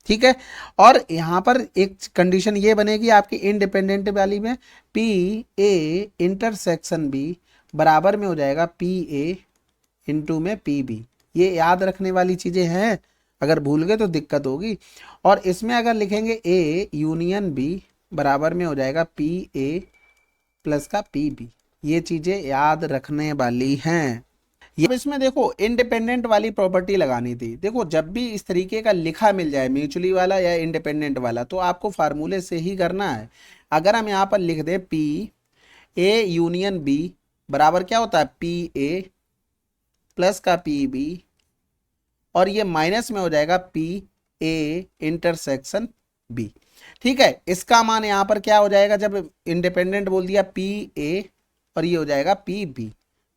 ठीक है। और यहाँ पर एक कंडीशन ये बनेगी आपकी इंडिपेंडेंट वाली में, पी ए इंटरसेक्शन बी बराबर में हो जाएगा पी ए इंटू में पी बी। ये याद रखने वाली चीज़ें हैं, अगर भूल गए तो दिक्कत होगी। और इसमें अगर लिखेंगे ए यूनियन बी बराबर में हो जाएगा पी ए प्लस का पी बी। ये चीज़ें याद रखने वाली हैं। ये इसमें देखो इंडिपेंडेंट वाली प्रॉपर्टी लगानी थी। देखो जब भी इस तरीके का लिखा मिल जाए म्यूचुअली वाला या इंडिपेंडेंट वाला, तो आपको फार्मूले से ही करना है। अगर हम यहाँ पर लिख दें पी ए यूनियन बी बराबर क्या होता है, पी ए प्लस का पी बी, और ये माइनस में हो जाएगा पी ए इंटरसेक्शन बी, ठीक है। इसका मान यहाँ पर क्या हो जाएगा, जब इंडिपेंडेंट बोल दिया पी ए, और ये हो जाएगा पी बी।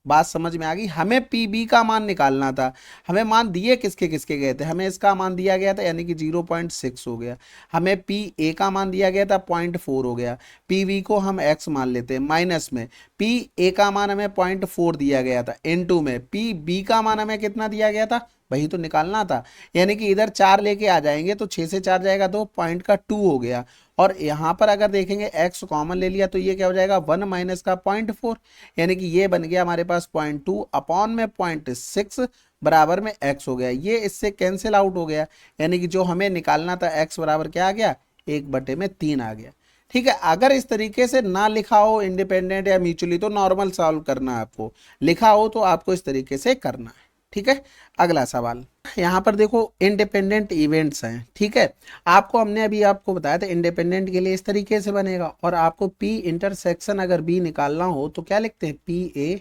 बात समझ में आ गई। हमें पी बी का मान निकालना था, हमें मान दिए किसके किसके गए थे, हमें इसका मान दिया गया था यानी कि 0.6 हो गया, हमें पी ए का मान दिया गया था 0.4 हो गया, पी वी को हम x मान लेते हैं, माइनस में पी ए का मान हमें 0.4 दिया गया था, इनटू में पी बी का मान हमें कितना दिया गया था, वही तो निकालना था। यानी कि इधर 4 लेके आ जाएंगे तो 6 से 4 जाएगा तो पॉइंट का 2 हो गया, और यहाँ पर अगर देखेंगे x कॉमन ले लिया तो ये क्या हो जाएगा 1 माइनस का 0.4, यानी कि ये बन गया हमारे पास 0.2 अपॉन में 0.6 बराबर में x हो गया। ये इससे कैंसिल आउट हो गया, यानी कि जो हमें निकालना था x बराबर क्या आ गया, 1/3 आ गया, ठीक है। अगर इस तरीके से ना लिखा हो इंडिपेंडेंट या म्यूचुअली तो नॉर्मल सॉल्व करना है आपको, लिखा हो तो आपको इस तरीके से करना है, ठीक है। अगला सवाल, यहाँ पर देखो इंडिपेंडेंट इवेंट्स हैं, ठीक है। आपको हमने अभी आपको बताया था इंडिपेंडेंट के लिए इस तरीके से बनेगा, और आपको पी इंटरसेक्शन अगर बी निकालना हो तो क्या लिखते हैं, पी ए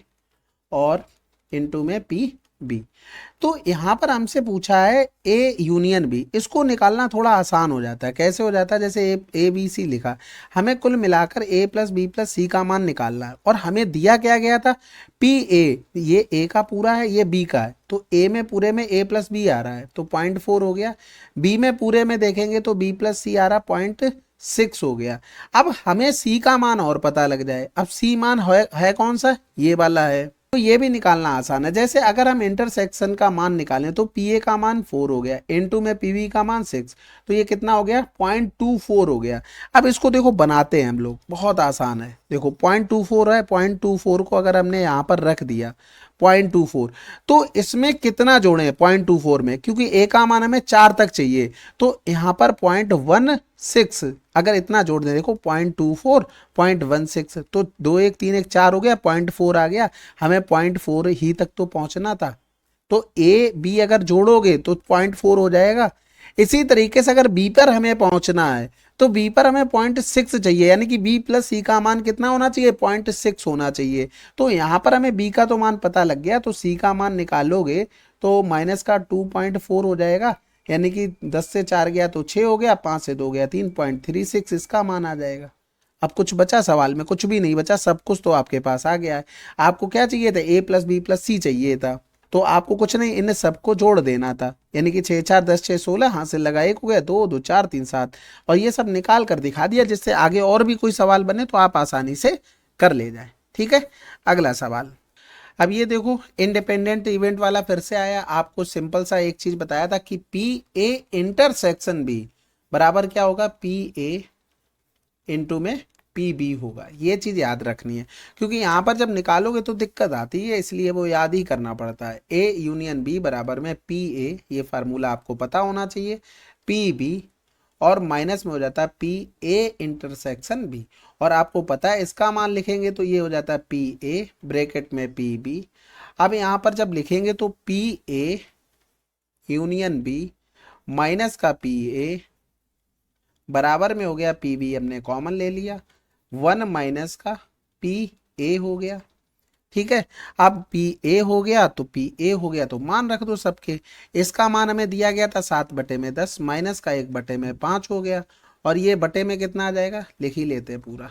और इनटू में पी बी। तो यहाँ पर हमसे पूछा है ए यूनियन बी, इसको निकालना थोड़ा आसान हो जाता है। कैसे हो जाता है, जैसे ए बी सी लिखा, हमें कुल मिलाकर ए प्लस बी प्लस सी का मान निकालना है, और हमें दिया क्या गया था, पी ए, ये ए का पूरा है, ये बी का है, तो ए में पूरे में ए प्लस बी आ रहा है तो 0.4 हो गया, बी में पूरे में देखेंगे तो बी प्लस सी आ रहा 0.6 हो गया। अब हमें सी का मान और पता लग जाए, अब सी मान है कौन सा, ये वाला है, तो ये भी निकालना आसान है। जैसे अगर हम इंटरसेक्शन का मान निकालें तो पी ए का मान 4 हो गया, इनटू में पी वी का मान 6, तो ये कितना हो गया 0.24 हो गया। अब इसको देखो बनाते हैं हम लोग, बहुत आसान है। देखो 0.24 है, 0.24 को अगर हमने यहाँ पर रख दिया 0.24, तो इसमें कितना जोड़े 0.24 में, क्योंकि ए का मान हमें 4 तक चाहिए, तो यहाँ पर 0.16 अगर इतना जोड़ दें, देखो 0.24 0.16, तो 2 1 3 1 4 हो गया, 0.4 आ गया, हमें 0.4 ही तक तो पहुंचना था, तो ए बी अगर जोड़ोगे तो 0.4 हो जाएगा। इसी तरीके से अगर बी पर हमें पहुंचना है तो बी पर हमें 0.6 चाहिए, यानी कि बी प्लस सी का मान कितना होना चाहिए, 0.6 होना चाहिए। तो यहाँ पर हमें बी का तो मान पता लग गया, तो सी का मान निकालोगे तो माइनस का 2.4 हो जाएगा, यानी कि 10 से 4 गया तो 6 हो गया, 5 से 2 गया 3.36 इसका मान आ जाएगा। अब कुछ बचा सवाल में, कुछ भी नहीं बचा, सब कुछ तो आपके पास आ गया है। आपको क्या चाहिए था, ए प्लस बी प्लस सी चाहिए था, तो आपको कुछ नहीं, इन सबको जोड़ देना था, यानी कि 6 4 10 6 16, हाथ से लगा 1 हो गया, 2 2 4 3 7, और ये सब निकाल कर दिखा दिया, जिससे आगे और भी कोई सवाल बने तो आप आसानी से कर ले जाए, ठीक है। अगला सवाल,
अब ये देखो इंडिपेंडेंट इवेंट वाला फिर से आया, आपको सिंपल सा एक चीज बताया था कि पी ए इंटरसेक्शन बी बराबर क्या होगा, पी ए इंटू में पी बी होगा। ये चीज याद रखनी है, क्योंकि यहाँ पर जब निकालोगे तो दिक्कत आती है, इसलिए वो याद ही करना पड़ता है। ए यूनियन बी बराबर में पी ए, ये फार्मूला आपको पता होना चाहिए, पी बी और माइनस में हो जाता है पी ए इंटरसेक्शन बी, और आपको पता है इसका मान लिखेंगे तो ये हो जाता है पी ए ब्रैकेट में पी बी। अब यहाँ पर जब लिखेंगे तो P A union B minus का पी ए बराबर में हो गया पी बी, हमने कॉमन ले लिया, 1 माइनस का पी ए हो गया। ठीक है, अब पी ए हो गया तो पी ए हो गया तो मान रख दो सबके। इसका मान हमें दिया गया था 7/10 माइनस का 1/5 हो गया, और ये बटे में कितना आ जाएगा, लिख ही लेते हैं पूरा,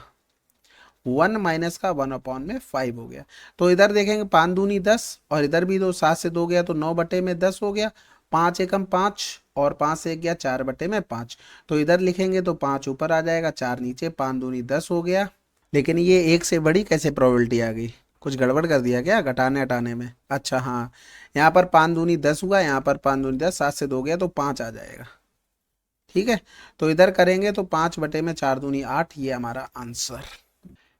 1 माइनस का 1/5 हो गया। तो इधर देखेंगे 5 दूनी 10 और इधर भी 2, 7 से 2 गया तो 9/10 हो गया, 5 एकम 5 और 5 से 1 गया 4/5। तो इधर लिखेंगे तो 5 ऊपर आ जाएगा, 4 नीचे, 5 दूनी 10 हो गया। लेकिन ये एक से बड़ी कैसे प्रोबेबिलिटी आ गई, कुछ गड़बड़ कर दिया क्या घटाने हटाने में? अच्छा हाँ, यहाँ पर 5 दूनी 10 हुआ, यहाँ पर 5 दूनी 10, 7 से 2 गया तो 5 आ जाएगा। ठीक है, तो इधर करेंगे तो 5/4 दूनी 8, ये हमारा आंसर।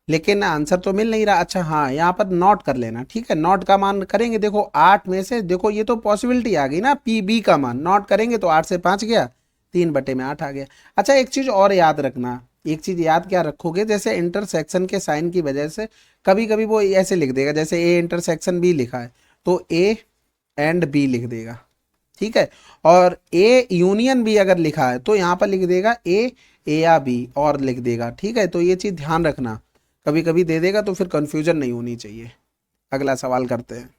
लेकिन आंसर तो मिल नहीं रहा। अच्छा हाँ, यहाँ पर नोट कर लेना, ठीक है, नोट का मान करेंगे, देखो 8 में से, देखो ये तो पॉसिबिलिटी आ गई ना, पी बी का मान नोट करेंगे तो 8 से 5 गया, 3/8 आ गया। अच्छा एक चीज और याद रखना, एक चीज याद क्या रखोगे, जैसे इंटरसेक्शन के साइन की वजह से कभी कभी वो ऐसे लिख देगा, जैसे ए इंटरसेक्शन बी लिखा है तो ए एंड बी लिख देगा, ठीक है, और ए यूनियन बी अगर लिखा है तो यहाँ पर लिख देगा ए या बी और लिख देगा। ठीक है, तो ये चीज ध्यान रखना, कभी कभी दे देगा तो फिर कंफ्यूजन नहीं होनी चाहिए। अगला सवाल करते हैं।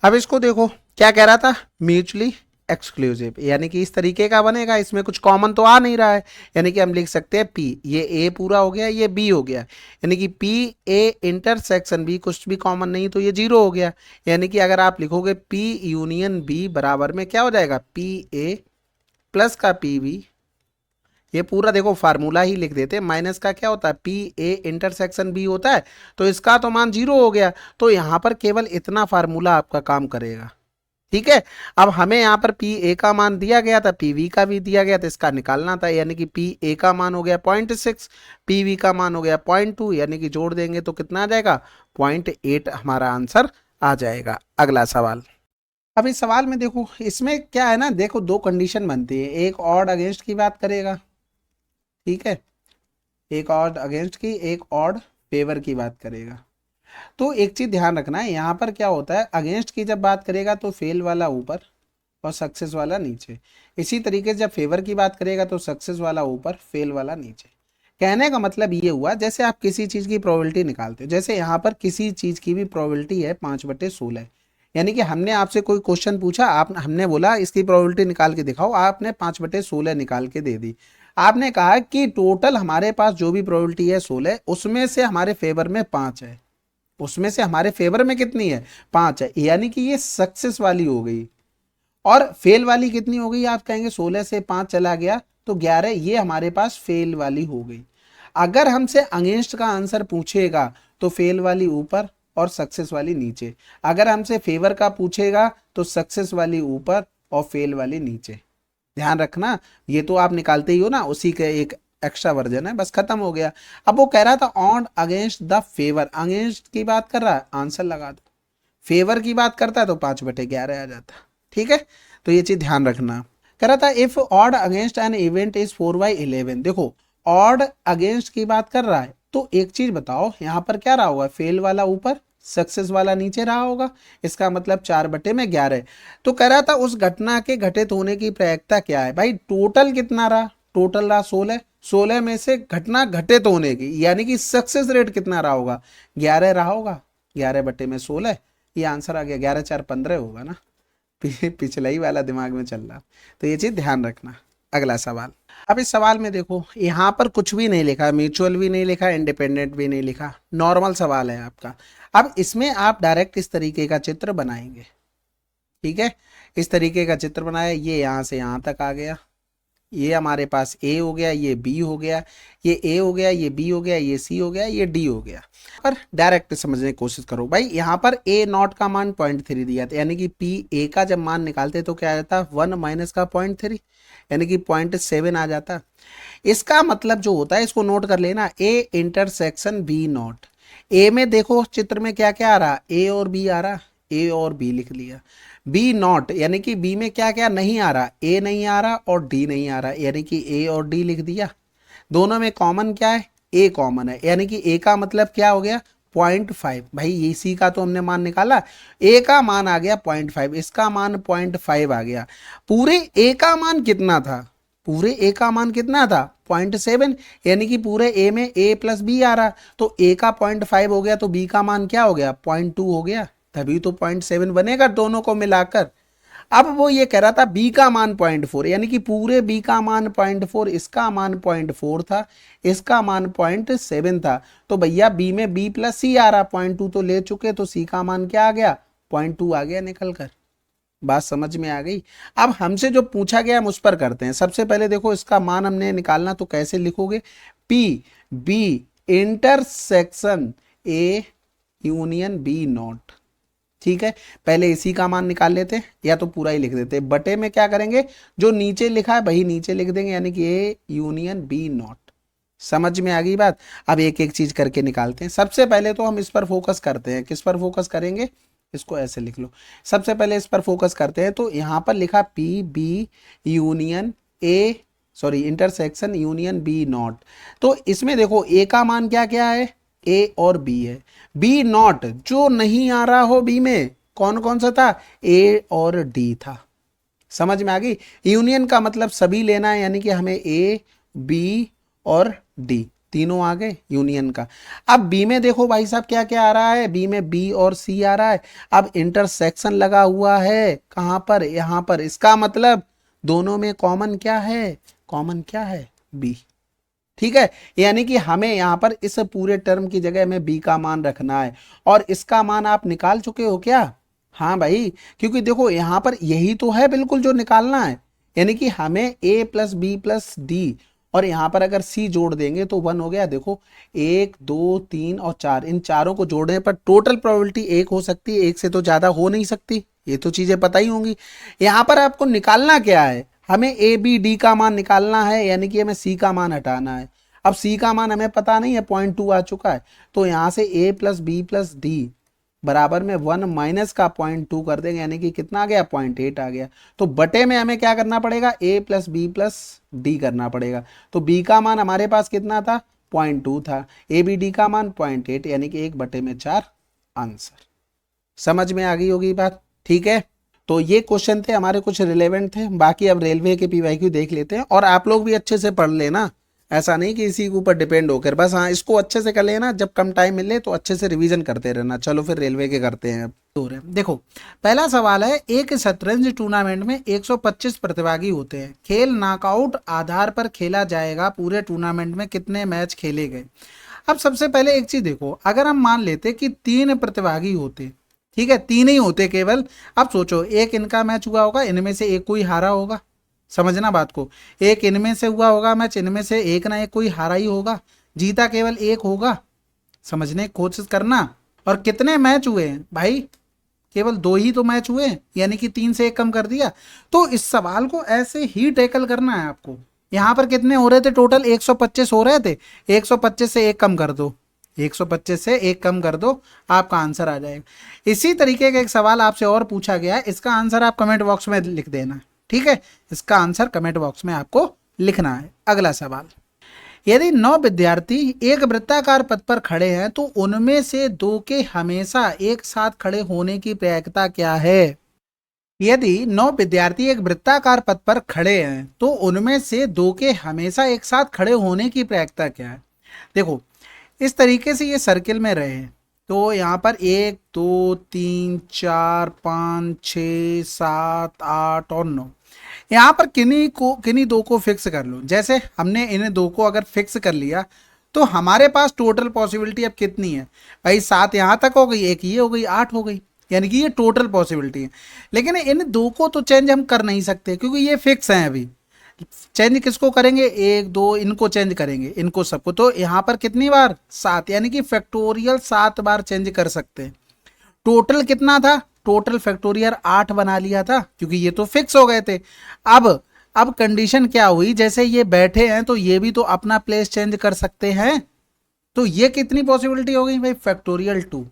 अब इसको देखो क्या कह रहा था, म्यूचुअली एक्सक्लूसिव, यानी कि इस तरीके का बनेगा, इसमें कुछ कॉमन तो आ नहीं रहा है, यानी कि हम लिख सकते हैं पी, ये ए पूरा हो गया, ये बी हो गया, यानी कि पी ए इंटरसेक्शन बी, कुछ भी कॉमन नहीं तो ये 0 हो गया। यानी कि अगर आप लिखोगे पी यूनियन बी बराबर में क्या हो जाएगा, पी ए प्लस का पी बी, ये पूरा देखो फार्मूला ही लिख देते, माइनस का क्या होता है, पी ए इंटरसेक्शन बी होता है, तो इसका तो मान 0 हो गया, तो यहाँ पर केवल इतना फार्मूला आपका काम करेगा। ठीक है, अब हमें यहाँ पर पी ए का मान दिया गया था, पी वी का भी दिया गया था, इसका निकालना था, यानी कि पी ए का मान हो गया 0.6, पी वी का मान हो गया 0.2, यानी कि जोड़ देंगे तो कितना आ जाएगा, 0.8 हमारा आंसर आ जाएगा। अगला सवाल। अब इस सवाल में देखो, इसमें क्या है ना, देखो 2 कंडीशन बनती है, एक ऑड अगेंस्ट की बात करेगा, ठीक है, एक ऑड अगेंस्ट की, एक ऑड फेवर की बात करेगा। तो एक चीज ध्यान रखना है, यहाँ पर क्या होता है, अगेंस्ट की जब बात करेगा तो फेल वाला ऊपर और सक्सेस वाला नीचे, इसी तरीके से जब फेवर की बात करेगा तो सक्सेस वाला ऊपर, फेल वाला नीचे। कहने का मतलब ये हुआ, जैसे आप किसी चीज की प्रोबेबिलिटी निकालते हो, जैसे यहाँ पर किसी चीज की भी प्रोबेबिलिटी है 5/16, यानी कि हमने आपसे कोई क्वेश्चन पूछा, आप हमने बोला इसकी प्रोबेबिलिटी निकाल के दिखाओ, आपने 5/16 निकाल के दे दी। आपने कहा कि टोटल हमारे पास जो भी प्रोबेबिलिटी है 16, उसमें से हमारे फेवर में 5 है, उसमें से हमारे फेवर में कितनी है, 5 है, यानी कि ये सक्सेस वाली हो गई। और फेल वाली कितनी हो गई, आप कहेंगे 16 से 5 चला गया तो 11, ये हमारे पास फेल वाली हो गई। अगर हमसे अगेंस्ट का आंसर पूछेगा तो फेल वाली ऊपर और सक्सेस वाली नीचे, अगर हमसे फेवर का पूछेगा तो सक्सेस वाली ऊपर और फेल वाली नीचे। ध्यान रखना, ये तो आप निकालते ही हो ना, उसी का एक एक्स्ट्रा वर्जन है, बस खत्म हो गया। अब वो कह रहा था on against the favour, against की बात कर रहा है, आंसर लगा दो, फेवर की बात करता है तो 5/11 आ जाता। ठीक है, तो ये चीज ध्यान रखना। कह रहा था if odd against an event is 4/11, देखो ऑड अगेंस्ट की बात कर रहा है, तो एक चीज बताओ, यहाँ पर क्या रहा होगा, फेल वाला ऊपर सक्सेस वाला नीचे रहा होगा, इसका मतलब 4/11। तो कह रहा था उस घटना के घटित होने की प्रायिकता क्या है, भाई टोटल कितना रहा, टोटल रहा 16, 16 में से घटना घटित होने की, यानी कि सक्सेस रेट कितना रहा होगा, 11 रहा होगा, 11/16, ये आंसर आ गया, 11×4=15 होगा ना, पिछला ही वाला दिमाग में चल रहा, तो ये चीज ध्यान रखना। अगला सवाल। अब इस सवाल में देखो, यहाँ पर कुछ भी नहीं लिखा, म्यूचुअल भी नहीं लिखा, इंडिपेंडेंट भी नहीं लिखा, नॉर्मल सवाल है आपका। अब इसमें आप डायरेक्ट इस तरीके का चित्र बनाएंगे, ठीक है, इस तरीके का चित्र बनाया, ये यहाँ से यहाँ तक आ गया, ये हमारे पास ए हो गया, ये बी हो गया, ये ए हो गया, ये बी हो गया, ये सी हो गया, ये डी हो गया। पर डायरेक्ट समझने की कोशिश करो भाई, यहाँ पर ए नॉट का मान 0.3 दिया था, यानी कि पी ए का जब मान निकालते तो क्या आ जाता, 1 माइनस का 0.3 यानी कि 0.7 आ जाता। इसका मतलब जो होता है, इसको नोट कर लेना, ए इंटरसेक्शन बी नॉट। ए में देखो चित्र में क्या क्या आ रहा, ए और बी आ रहा, ए और बी लिख लिया। बी नॉट यानी कि बी में क्या क्या नहीं आ रहा, ए नहीं आ रहा और डी नहीं आ रहा, यानी कि ए और डी लिख दिया। दोनों में कॉमन क्या है, ए कॉमन है, यानी कि ए का मतलब क्या हो गया 0.5। भाई ये सी का तो हमने मान निकाला, ए का मान आ गया 0.5, इसका मान 0.5 आ गया। पूरे ए का मान कितना था, पूरे ए का मान कितना था 0.7, यानी कि पूरे ए में ए प्लस बी आ रहा, तो ए का 0.5 हो गया, तो बी का मान क्या हो गया 0.2 हो गया, तभी तो 0.7 बनेगा दोनों को मिलाकर। अब वो ये कह रहा था बी का मान 0.4, यानी कि पूरे बी का मान 0.4, इसका मान 0.4 था, इसका मान 0.7 था, तो भैया बी में बी प्लस सी आ रहा, 0.2 तो ले चुके, तो सी का मान क्या आ गया 0.2 आ गया निकल कर। बात समझ में आ गई। अब हमसे जो पूछा गया हम उस पर करते हैं। सबसे पहले देखो इसका मान हमने निकालना, तो कैसे लिखोगे, P B intersection A union B not. ठीक है, पहले इसी का मान निकाल लेते हैं, या तो पूरा ही लिख देते हैं, बटे में क्या करेंगे, जो नीचे लिखा है वही नीचे लिख देंगे, यानी कि ए यूनियन बी नॉट। समझ में आ गई बात। अब एक एक चीज करके निकालते हैं। सबसे पहले तो हम इस पर फोकस करते हैं, किस पर फोकस करेंगे, इसको ऐसे लिख लो, सबसे पहले इस पर फोकस करते हैं। तो यहां पर लिखा P B union A, sorry intersection union B not. तो इसमें देखो ए का मान क्या क्या है, ए और बी है, बी नॉट जो नहीं आ रहा हो बी में कौन कौन सा था, ए और डी था। समझ में आ गई। यूनियन का मतलब सभी लेना है, यानी कि हमें ए बी और डी तीनों आ गए यूनियन का। अब बी में देखो भाई साहब क्या क्या आ रहा है, बी में बी और सी आ रहा है। अब इंटरसेक्शन लगा हुआ है कहां पर, यहां पर, इसका मतलब दोनों में कॉमन क्या है, कॉमन क्या है बी। ठीक है, यानी कि हमें यहां पर इस पूरे टर्म की जगह में बी का मान रखना है। और इसका मान आप निकाल चुके हो क्या, हाँ भाई, क्योंकि देखो यहां पर यही तो है बिल्कुल जो निकालना है, यानी कि हमें ए प्लस बी प्लस डी, और यहां पर अगर सी जोड़ देंगे तो 1 हो गया। देखो 1 2 3 और 4, इन चारों को जोड़ने पर टोटल प्रोबेबिलिटी 1 हो सकती है, एक से तो ज्यादा हो नहीं सकती, ये तो चीजें पता ही होंगी। यहां पर आपको निकालना क्या है, हमें ए बी डी का मान निकालना है, यानी कि हमें सी का मान हटाना है। अब सी का मान हमें पता नहीं है, 0.2 आ चुका है, तो यहां से ए प्लस बी प्लस डी बराबर में 1 माइनस का 0.2 कर देंगे, यानी कि कितना आ गया 0.8 आ गया। तो बटे में हमें क्या करना पड़ेगा, ए प्लस बी प्लस डी करना पड़ेगा। तो बी का मान हमारे पास कितना था 0.2 था, ए बी डी का मान 0.8, यानी कि 1/4 आंसर। समझ में आ गई होगी बात। ठीक है, तो ये क्वेश्चन थे हमारे, कुछ रिलेवेंट थे। बाकी अब रेलवे के पीवाईक्यू देख लेते हैं, और आप लोग भी अच्छे से पढ़ लेना, ऐसा नहीं कि इसी के ऊपर डिपेंड होकर बस, हाँ इसको अच्छे से कर लेना, जब कम टाइम मिले तो अच्छे से रिवीजन करते रहना। चलो फिर रेलवे के करते हैं अब।
देखो पहला सवाल है, एक शतरंज टूर्नामेंट में 125 प्रतिभागी होते हैं, खेल नॉकआउट आधार पर खेला जाएगा, पूरे टूर्नामेंट में कितने मैच खेले गए। अब सबसे पहले एक चीज देखो, अगर हम मान लेते कि 3 प्रतिभागी होते, ठीक है 3 ही होते केवल, अब सोचो एक इनका मैच हुआ होगा, इनमें से एक कोई हारा होगा, समझना बात को, एक इनमें से हुआ होगा मैच, इनमें से एक ना एक कोई हारा ही होगा, जीता केवल एक होगा, समझने की कोशिश करना। और कितने मैच हुए हैं भाई, केवल 2 ही तो मैच हुए, यानी कि 3 से 1 कम कर दिया। तो इस सवाल को ऐसे ही टैकल करना है आपको। यहां पर कितने हो रहे थे टोटल, 125 हो रहे थे, 125 से 1 कम कर दो, 125 से 1 कम कर दो, आपका आंसर आ जाएगा। इसी तरीके का एक सवाल आपसे और पूछा गया है, इसका आंसर आप कमेंट बॉक्स में लिख देना, ठीक है, इसका आंसर कमेंट बॉक्स में आपको लिखना है। अगला सवाल, यदि 9 विद्यार्थी एक वृत्ताकार पथ पर खड़े हैं तो उनमें से 2 के हमेशा एक साथ खड़े होने की प्रायिकता क्या है। यदि 9 विद्यार्थी एक वृत्ताकार पथ पर खड़े हैं तो उनमें से 2 के हमेशा एक साथ खड़े होने की प्रायिकता क्या है। देखो इस तरीके से ये सर्किल में रहे हैं, तो यहाँ पर 1 2 3 4 5 6 7 8 और 9, यहाँ पर किन्हीं 2 को फिक्स कर लो। जैसे हमने इन्हें 2 को अगर फिक्स कर लिया तो हमारे पास टोटल पॉसिबिलिटी अब कितनी है भाई, 7 यहाँ तक हो गई, एक ये हो गई, 8 हो गई, यानी कि ये टोटल पॉसिबिलिटी है। लेकिन इन 2 को तो चेंज हम कर नहीं सकते क्योंकि ये फिक्स हैं अभी। चेंज किसको करेंगे, एक दो इनको चेंज करेंगे, इनको सबको। तो यहाँ पर कितनी बार, 7, यानी कि फैक्टोरियल 7 बार चेंज कर सकते हैं। टोटल कितना था, टोटल फैक्टोरियल 8 बना लिया था, क्योंकि ये तो फिक्स हो गए थे। अब कंडीशन क्या हुई, जैसे ये बैठे हैं तो ये भी तो अपना प्लेस चेंज कर सकते हैं। तो ये कितनी पॉसिबिलिटी हो गई भाई, फैक्टोरियल 2।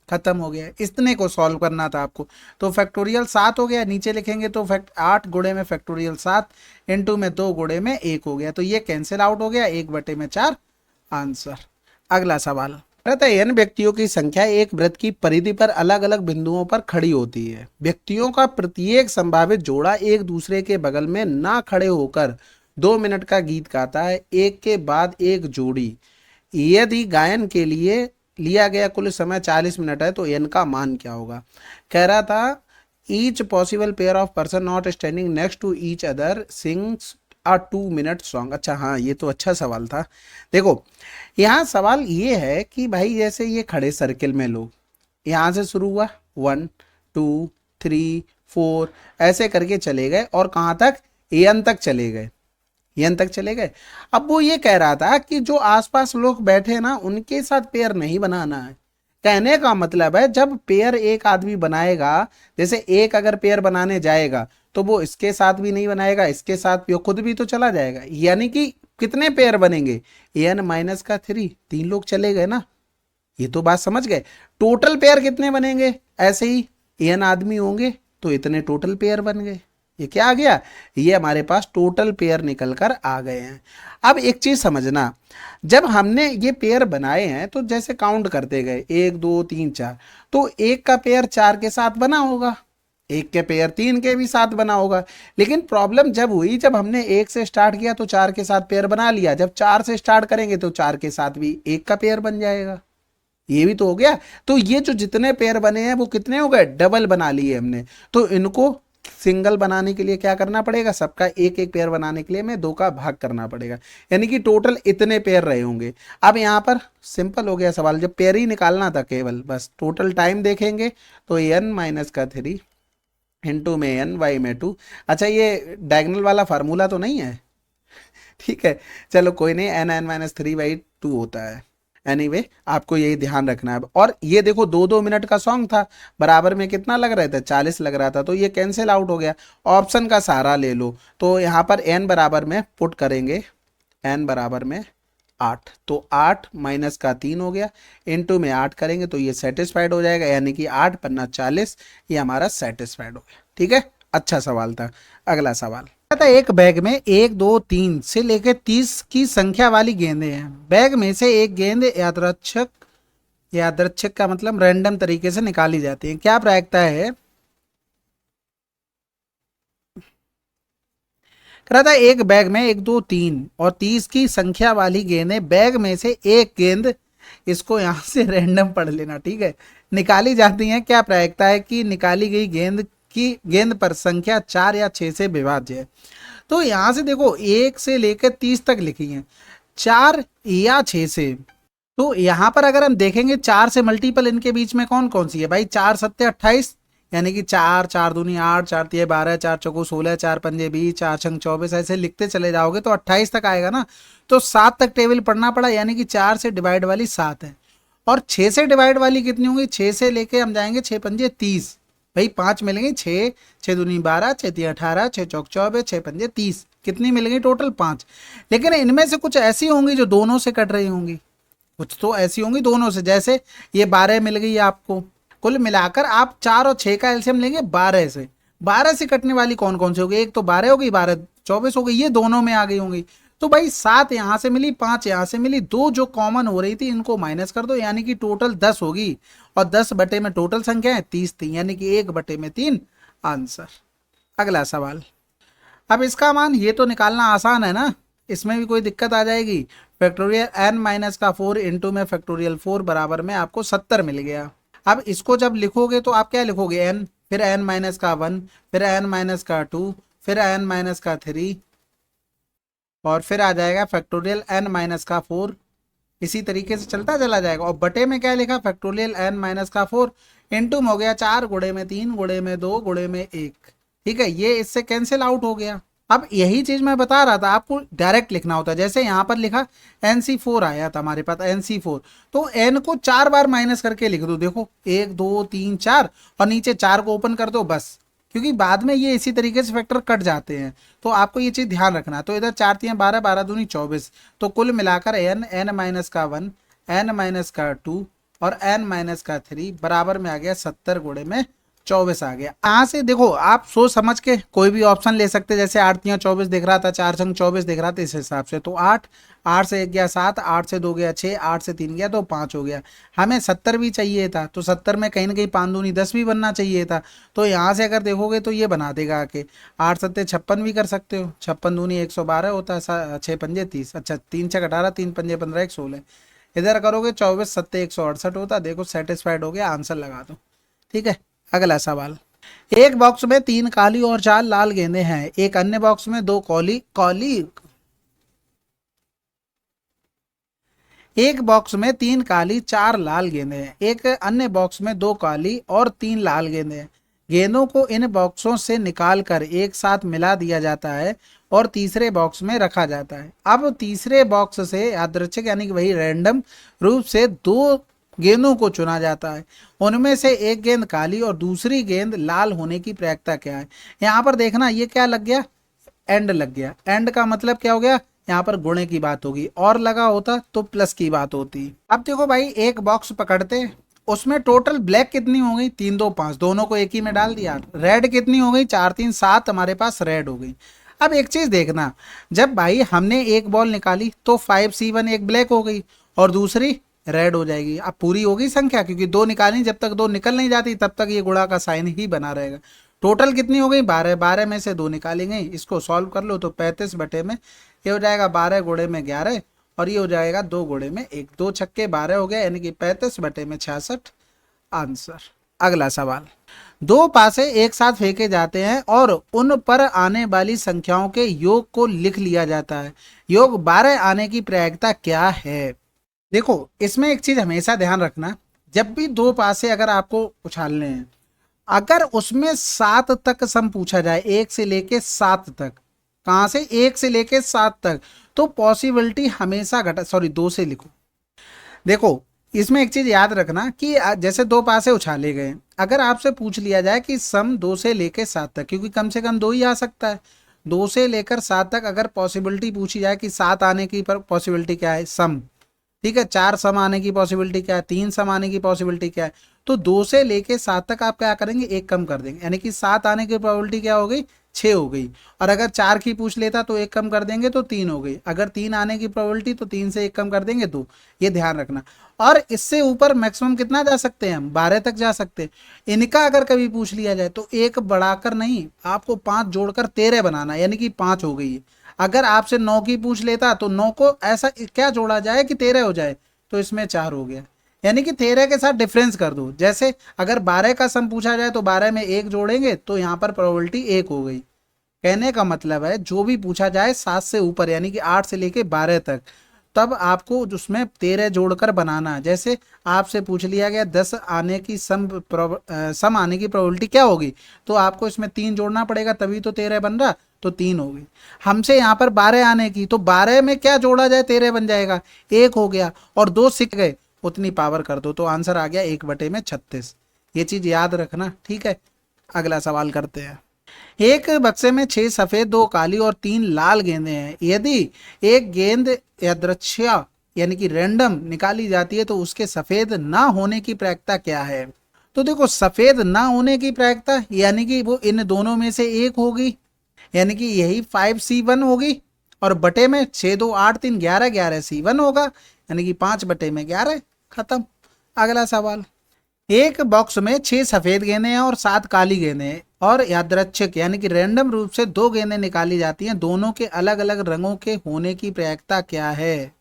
खत्म हो गया, इतने को सॉल्व करना था आपको। तो फैक्टोरियल 7 हो गया, नीचे लिखेंगे तो 8 गुणे में फैक्टोरियल 7 इंटू में 2 गुणे में 1 हो गया। तो ये कैंसिल आउट हो गया, 1/4 आंसर। अगला सवाल रहता है, n व्यक्तियों की संख्या एक वृत्त की परिधि पर अलग अलग बिंदुओं पर खड़ी होती है। व्यक्तियों का प्रत्येक संभावित जोड़ा एक दूसरे के बगल में ना खड़े होकर 2 मिनट का गीत गाता है, एक के बाद एक जोड़ी। यदि गायन के लिए लिया गया कुल समय 40 मिनट है तो n का मान क्या होगा। कह रहा था each possible pair of person not standing next to each other sings a 2 minute song. अच्छा हाँ, ये तो अच्छा सवाल था। देखो यहाँ सवाल ये है कि भाई जैसे ये खड़े सर्किल में लोग, यहाँ से शुरू हुआ 1 2 3 4 ऐसे करके चले गए और कहाँ तक, एन तक चले गए, एन तक चले गए। अब वो ये कह रहा था कि जो आसपास लोग बैठे ना उनके साथ पेयर नहीं बनाना है। कहने का मतलब है जब पेयर एक आदमी बनाएगा, जैसे एक अगर पेयर बनाने जाएगा तो वो इसके साथ भी नहीं बनाएगा, इसके साथ भी, खुद भी तो चला जाएगा। यानी कि कितने पेयर बनेंगे, n-3, 3 लोग चले गए ना, ये तो बात समझ गए। टोटल पेयर कितने बनेंगे, ऐसे ही n आदमी होंगे तो इतने टोटल पेयर बन गए। ये क्या आ गया, ये हमारे पास टोटल पेयर निकल कर आ गए हैं। अब एक चीज समझना, जब हमने ये पेयर बनाए हैं तो जैसे काउंट करते गए 1 2 3 4, तो एक का पेयर 4 के साथ बना होगा, एक के पेयर 3 के भी साथ बना होगा। लेकिन प्रॉब्लम जब हुई, जब हमने 1 से स्टार्ट किया तो 4 के साथ पेयर बना लिया, जब 4 से स्टार्ट करेंगे तो 4 के साथ भी एक का पेयर बन जाएगा। ये भी तो हो गया। तो ये जो जितने पेयर बने हैं वो कितने हो गए, डबल बना लिए हमने। तो इनको सिंगल बनाने के लिए क्या करना पड़ेगा, सबका एक एक पेयर बनाने के लिए हमें 2 का भाग करना पड़ेगा, यानी कि टोटल इतने पेयर रहे होंगे। अब यहाँ पर सिंपल हो गया सवाल, जब पेयर ही निकालना था केवल, बस टोटल टाइम देखेंगे तो n-3 इंटू में n y में 2। अच्छा ये डायगोनल वाला फार्मूला तो नहीं है, ठीक है चलो कोई नहीं, n-3/2 होता है। एनीवे आपको यही ध्यान रखना है। और ये देखो 2-2 मिनट का सॉन्ग था, बराबर में कितना लग रहा था, 40 लग रहा था, तो ये कैंसिल आउट हो गया। ऑप्शन का सहारा ले लो, तो यहाँ पर n बराबर में पुट करेंगे, n बराबर में 8, तो 8 माइनस का 3 हो गया, इनटू में 8 करेंगे तो ये सेटिस्फाइड हो जाएगा, यानी कि 8 पन्ना 40, ये हमारा सेटिस्फाइड हो गया। ठीक है, अच्छा सवाल था। अगला सवाल था, एक बैग में 1 2 3 से लेकर 30 की संख्या वाली गेंदें हैं। बैग में से एक गेंद यादृच्छिक, यादृच्छिक का मतलब रैंडम तरीके से निकाली जाती है। क्या प्रायिकता है, कह रहा था एक बैग में 1 2 3 और 30 की संख्या वाली गेंदें, बैग में से एक गेंद, इसको यहां से रैंडम पढ़ लेना, ठीक है, निकाली जाती हैं। क्या प्रायिकता है कि निकाली गई गेंद पर संख्या 4 या 6 से विभाज्य है। तो यहां से देखो 1 से लेकर 30 तक लिखी है, 4 या 6 से। तो यहां पर अगर हम देखेंगे 4 से मल्टीपल इनके बीच में कौन कौन सी है भाई, 4 सत्ते 28, यानी कि 4 4 दूनी 8, 4 तिये 12, 4 चौको 16, 4 पंजे 20, 4 छंग 24, ऐसे लिखते चले जाओगे तो 28 तक आएगा ना। तो 7 तक टेबल पढ़ना पड़ा, यानी कि 4 से डिवाइड वाली 7 है। और 6 से डिवाइड वाली कितनी होंगी, 6 से लेके हम जाएंगे 6 पंजे 30, भाई 5 मिलेंगे, 6 6 दूनी 12, 6 तिये 18, 6 चौक 24, 6 पंजे 30, कितनी मिलेंगी टोटल 5। लेकिन इनमें से कुछ ऐसी होंगी जो दोनों से कट रही होंगी, कुछ तो ऐसी होंगी दोनों से, जैसे ये 12 मिल गई आपको। कुल मिलाकर आप 4 और 6 का एलसीएम लेंगे 12 से, 12 से कटने वाली कौन कौन सी होगी, एक तो 12 हो गई, 12 24 हो गई, ये दोनों में आ गई होंगी। तो भाई 7 यहां से मिली, 5 यहां से मिली, 2 जो कॉमन हो रही थी इनको माइनस कर दो, यानी कि टोटल 10 होगी। और 10 बटे में टोटल संख्या है 30 थी, यानी कि 1/3 आंसर। अगला सवाल, अब इसका मान ये तो निकालना आसान है ना, इसमें भी कोई दिक्कत आ जाएगी। फैक्टोरियल n-4 इंटू में फैक्टोरियल 4 बराबर में आपको 70 मिल गया। अब इसको जब लिखोगे तो आप क्या लिखोगे, n फिर n-1 फिर n-2 फिर n-3 और फिर आ जाएगा फैक्टोरियल n-4, इसी तरीके से चलता चला जाएगा। और बटे में क्या लिखा, फैक्टोरियल n-4 इंटू में हो गया 4 गुणे में 3 गुणे में 2 गुणे में 1, ठीक है, ये इससे कैंसिल आउट हो गया। अब यही चीज मैं बता रहा था, आपको डायरेक्ट लिखना होता है। जैसे यहाँ पर लिखा NC4 आया था हमारे पास, NC4, तो n को 4 बार माइनस करके लिख दो। देखो 1 2 3 4 और नीचे 4 को ओपन कर दो बस, क्योंकि बाद में ये इसी तरीके से फैक्टर कट जाते हैं, तो आपको ये चीज ध्यान रखना है। तो इधर 4 3 12, 12 दूनी 24, तो कुल मिलाकर n माइनस का 1, n माइनस का 2 और n माइनस का 3 बराबर में आ गया 70 गुणे में 24 आ गया। यहाँ से देखो आप सोच समझ के कोई भी ऑप्शन ले सकते, जैसे 8 3 24 दिख रहा था, 4 संग 24 दिख रहा था, इस हिसाब से तो 8 8 से 1 गया 7, 8 से 2 गया 6, 8 से 3 गया तो 5 हो गया। हमें 70 भी चाहिए था, तो 70 में कहीं ना कहीं 5 दूनी 10 भी बनना चाहिए था। तो यहाँ से अगर देखोगे तो ये बना देगा आके 8 सत्ते 56 भी कर सकते हो, 56 दूनी 112 होता है, 6 पंजे 30, अच्छा 3 6 18, 3 पंजे 15, 1 16, इधर करोगे 24 सत्ते 168 होता। देखो सेटिस्फाइड हो गया, आंसर लगा दो। ठीक है, अगला सवाल। एक बॉक्स में 3 काली और 4 लाल गेंदें हैं, एक अन्य बॉक्स में 2 एक बॉक्स में 3 काली 4 लाल गेंदें हैं, एक अन्य बॉक्स में 2 काली और 3 लाल गेंदें हैं। गेंदों को इन बॉक्सों से निकालकर एक साथ मिला दिया जाता है और तीसरे बॉक्स में रखा जाता है। अब तीसरे बॉक्स से यादृच्छिक यानी कि वही रैंडम रूप से 2 गेंदों को चुना जाता है, उनमें से एक गेंद काली और दूसरी गेंद लाल होने की प्रायिकता क्या है। यहाँ पर देखना ये क्या लग गया, एंड लग गया। एंड का मतलब क्या हो गया, यहाँ पर गुणे की बात होगी, और लगा होता तो प्लस की बात होती। अब देखो भाई एक बॉक्स पकड़ते, उसमें टोटल ब्लैक कितनी हो गई, 3 2 5, दोनों को एक ही में डाल दिया। रेड कितनी हो गई, 4 3 7, हमारे पास रेड हो गई। अब एक चीज देखना, जब भाई हमने एक बॉल निकाली तो 5C1 एक ब्लैक हो गई और दूसरी रेड हो जाएगी। अब पूरी होगी संख्या, क्योंकि 2 निकाली, जब तक 2 निकल नहीं जाती तब तक ये गुणा का साइन ही बना रहेगा। टोटल कितनी हो गई, 12, 12 में से 2 निकाली गई। इसको सॉल्व कर लो तो 35 बटे में ये हो जाएगा 12 गुणे में 11 और ये हो जाएगा 2 गुणे में 1, 2 छक्के 12 हो गया, यानी कि 35 बटे में 66 आंसर। अगला सवाल। 2 पासे एक साथ फेंके जाते हैं और उन पर आने वाली संख्याओं के योग को लिख लिया जाता है, योग 12 आने की प्रायिकता क्या है। देखो इसमें एक चीज हमेशा ध्यान रखना, जब भी 2 पासे अगर आपको उछालने हैं, अगर उसमें 7 तक सम पूछा जाए, 1 से लेके 7 तक, कहां से 1 से लेके 7 तक, तो पॉसिबिलिटी हमेशा घटा, सॉरी 2 से लिखो। देखो इसमें एक चीज याद रखना कि जैसे 2 पासे उछाले गए, अगर आपसे पूछ लिया जाए कि सम 2 से लेके 7 तक, क्योंकि कम से कम 2 ही आ सकता है, 2 से लेकर 7 तक अगर पॉसिबिलिटी पूछी जाए कि 7 आने की पॉसिबिलिटी क्या है, सम, ठीक है, 4 सम आने की पॉसिबिलिटी क्या है, 3 सम आने की पॉसिबिलिटी क्या है, तो 2 से लेके 7 तक आप क्या करेंगे, एक कम कर देंगे, यानी कि 7 आने की प्रोबेबिलिटी क्या हो गई, 6 हो गई। और अगर 4 की पूछ लेता तो एक कम कर देंगे तो 3 हो गई, अगर 3 आने की प्रोबेबिलिटी तो 3 से एक कम कर देंगे 2, ये ध्यान रखना। और इससे ऊपर मैक्सिमम कितना जा सकते हैं हम, 12 तक जा सकते हैं। इनका अगर कभी पूछ लिया जाए तो एक बढ़ाकर नहीं, आपको 5 जोड़कर 13 बनाना, यानी कि 5 हो गई। अगर आपसे 9 की पूछ लेता तो 9 को ऐसा क्या जोड़ा जाए कि 13 हो जाए, तो इसमें 4 हो गया, यानी कि 13 के साथ डिफरेंस कर दो। जैसे अगर 12 का सम पूछा जाए तो 12 में 1 जोड़ेंगे तो यहाँ पर प्रोबेबिलिटी 1 हो गई। कहने का मतलब है जो भी पूछा जाए 7 से ऊपर, यानी कि 8 से लेके 12 तक, तब आपको उसमें 13 जोड़कर बनाना। जैसे आपसे पूछ लिया गया 10 आने की सम आने की प्रोबेबिलिटी क्या होगी, तो आपको इसमें 3 जोड़ना पड़ेगा, तभी तो 13 बन रहा, तो 3 होगी। हमसे यहाँ पर 12 आने की, तो 12 में क्या जोड़ा जाए, 13 बन जाएगा, 1 हो गया और 2 सीख गए, उतनी पावर कर दो, तो आंसर आ गया 1 बटे में 36। ये चीज याद रखना, ठीक है। अगला सवाल करते हैं। एक बक्से में 6 सफेद 2 काली और 3 लाल गेंदें हैं, यदि एक गेंद यादृच्छिक यानी कि रैंडम निकाली जाती है तो उसके सफेद ना होने की प्रायिकता क्या है। तो देखो सफेद ना होने की प्रायिकता यानी कि वो इन दोनों में से एक होगी, यानी कि यही 5C1 होगी, और बटे में 6 2 8 3 11 11C1 होगा, यानी कि 5 बटे में 11, खत्म। अगला सवाल। एक बॉक्स में 6 सफेद गेंदें हैं और 7 काली गेंदें हैं, और यादृच्छिक यानी कि रैंडम रूप से 2 गेंदें निकाली जाती हैं, दोनों के अलग अलग रंगों के होने की प्रायिकता क्या है।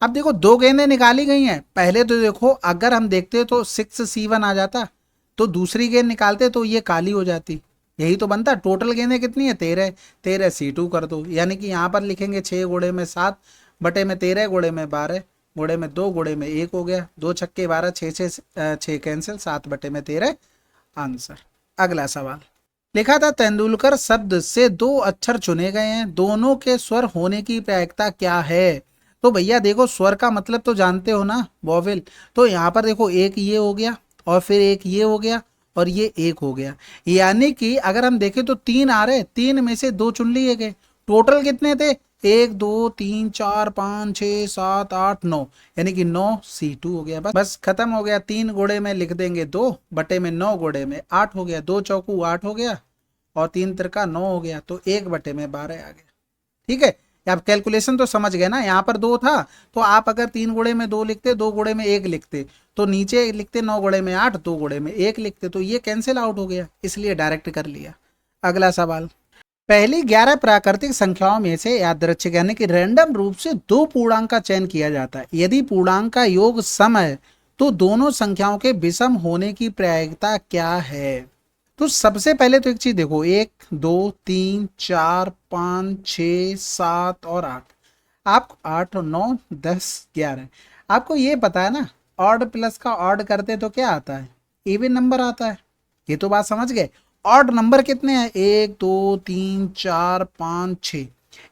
अब देखो 2 गेंदें निकाली गई हैं, पहले तो देखो अगर हम देखते तो 6C1 आ जाता, तो दूसरी गेंद निकालते तो ये काली हो जाती, यही तो बनता। टोटल गेंदें कितनी है, 13, 13C2 कर दो, यानी कि यहाँ पर लिखेंगे 6 गुणे में 7 बटे में 13 गुणे में 12 गुणे में 2 गुणे में 1 हो गया, 2 छक्के 12, 6 6 6 कैंसिल, 7 बटे में 13 आंसर। अगला सवाल। लिखा था तेंदुलकर शब्द से दो अक्षर चुने गए हैं, दोनों के स्वर होने की प्रायिकता क्या है। तो भैया देखो स्वर का मतलब तो जानते हो ना, वॉवेल। तो यहाँ पर देखो एक ये हो गया और फिर एक ये हो गया और ये एक हो गया, यानी कि अगर हम देखें तो तीन आ रहे, तीन में से दो चुन लिए गए। टोटल कितने थे, एक दो तीन चार पाँच छः सात आठ नौ, यानी कि 9 C2 हो गया। बस बस खत्म हो गया। तीन गुणे में लिख देंगे 2/9, गुणे में 8 हो गया, 2 चौकू 8 हो गया और 3 तिरका 9 हो गया, तो 1/12 आ गया। ठीक है, आप कैलकुलेशन तो समझ गए ना। यहाँ पर 2 था तो आप अगर 3 गुणे में 2 लिखते, 2 गुणे में 1 लिखते, तो नीचे लिखते 9 गुणे में 8, 2 गुणे में 1 लिखते, तो ये कैंसिल आउट हो गया, इसलिए डायरेक्ट कर लिया। अगला सवाल, पहली 11 प्राकृतिक संख्याओं में से यादृच्छिक यानी कि रैंडम रूप से दो पूर्णांक का चयन किया जाता है। यदि पूर्णांक का योग सम है तो दोनों संख्याओं के विषम होने की प्रायिकता क्या है। तो सबसे पहले तो एक चीज देखो, 1 2 3 4 5 6 7 और 8, आप 8 9 10 11, आपको ये पता है ना, ऑड प्लस का ऑड करते तो क्या आता है, इवन नंबर आता है। ये तो बात समझ गए। ऑड नंबर कितने हैं, 1 2 3 4 5 6,